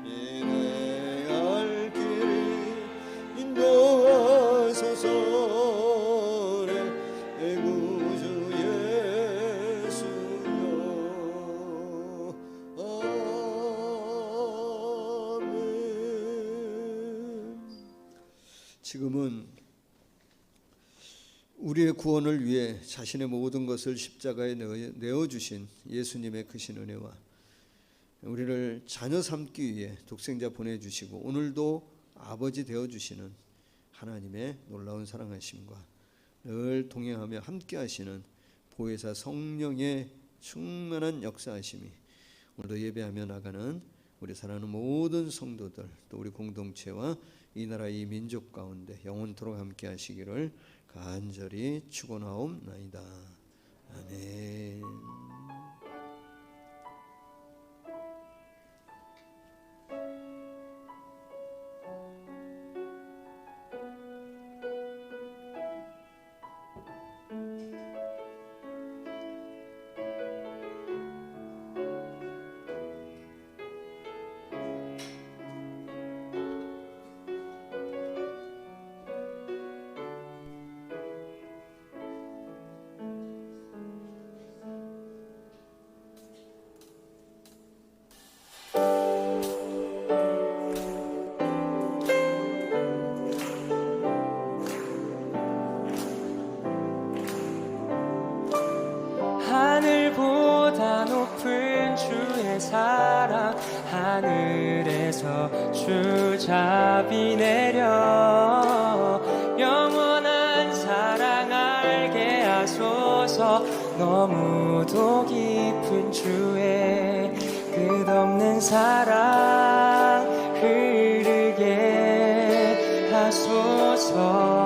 이내 알 지금은 우리의 구원을 위해 자신의 모든 것을 십자가에 내어주신 예수님의 크신 은혜와 우리를 자녀 삼기 위해 독생자 보내주시고 오늘도 아버지 되어주시는 하나님의 놀라운 사랑하심과 늘 동행하며 함께하시는 보혜사 성령의 충만한 역사하심이 오늘도 예배하며 나가는 우리 사랑하는 모든 성도들 또 우리 공동체와 이 나라 이 민족 가운데 영원토록 함께하시기를 간절히 축원하옵나이다. 아멘. 하늘보다 높은 주의 사랑 하늘에서 주잡이 내려 영원한 사랑 알게 하소서. 너무도 깊은 주의 끝없는 사랑 흐르게 하소서.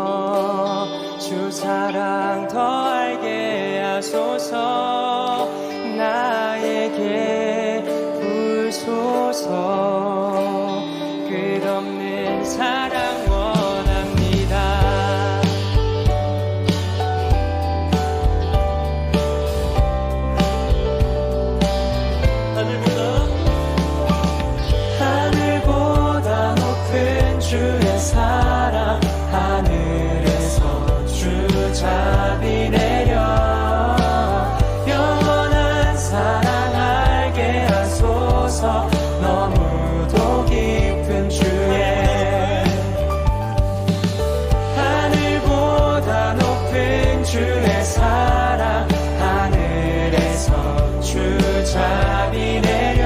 주 사랑 더 알게 하소서. 나에게 부소서. 끝없는 사랑 원합니다. 하늘보다 높은 주의 사랑 하늘에서 주잡이 내려 영원한 사랑 알게 하소서. 너무도 깊은 주의 하늘보다 높은 주의 사랑 하늘에서 주잡이 내려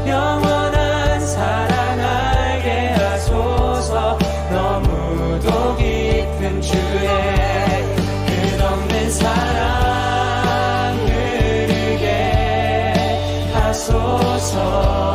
영원한 사랑 알게 하소서. 너무도 깊은 주의 끝없는 사랑 흐르게 하소서.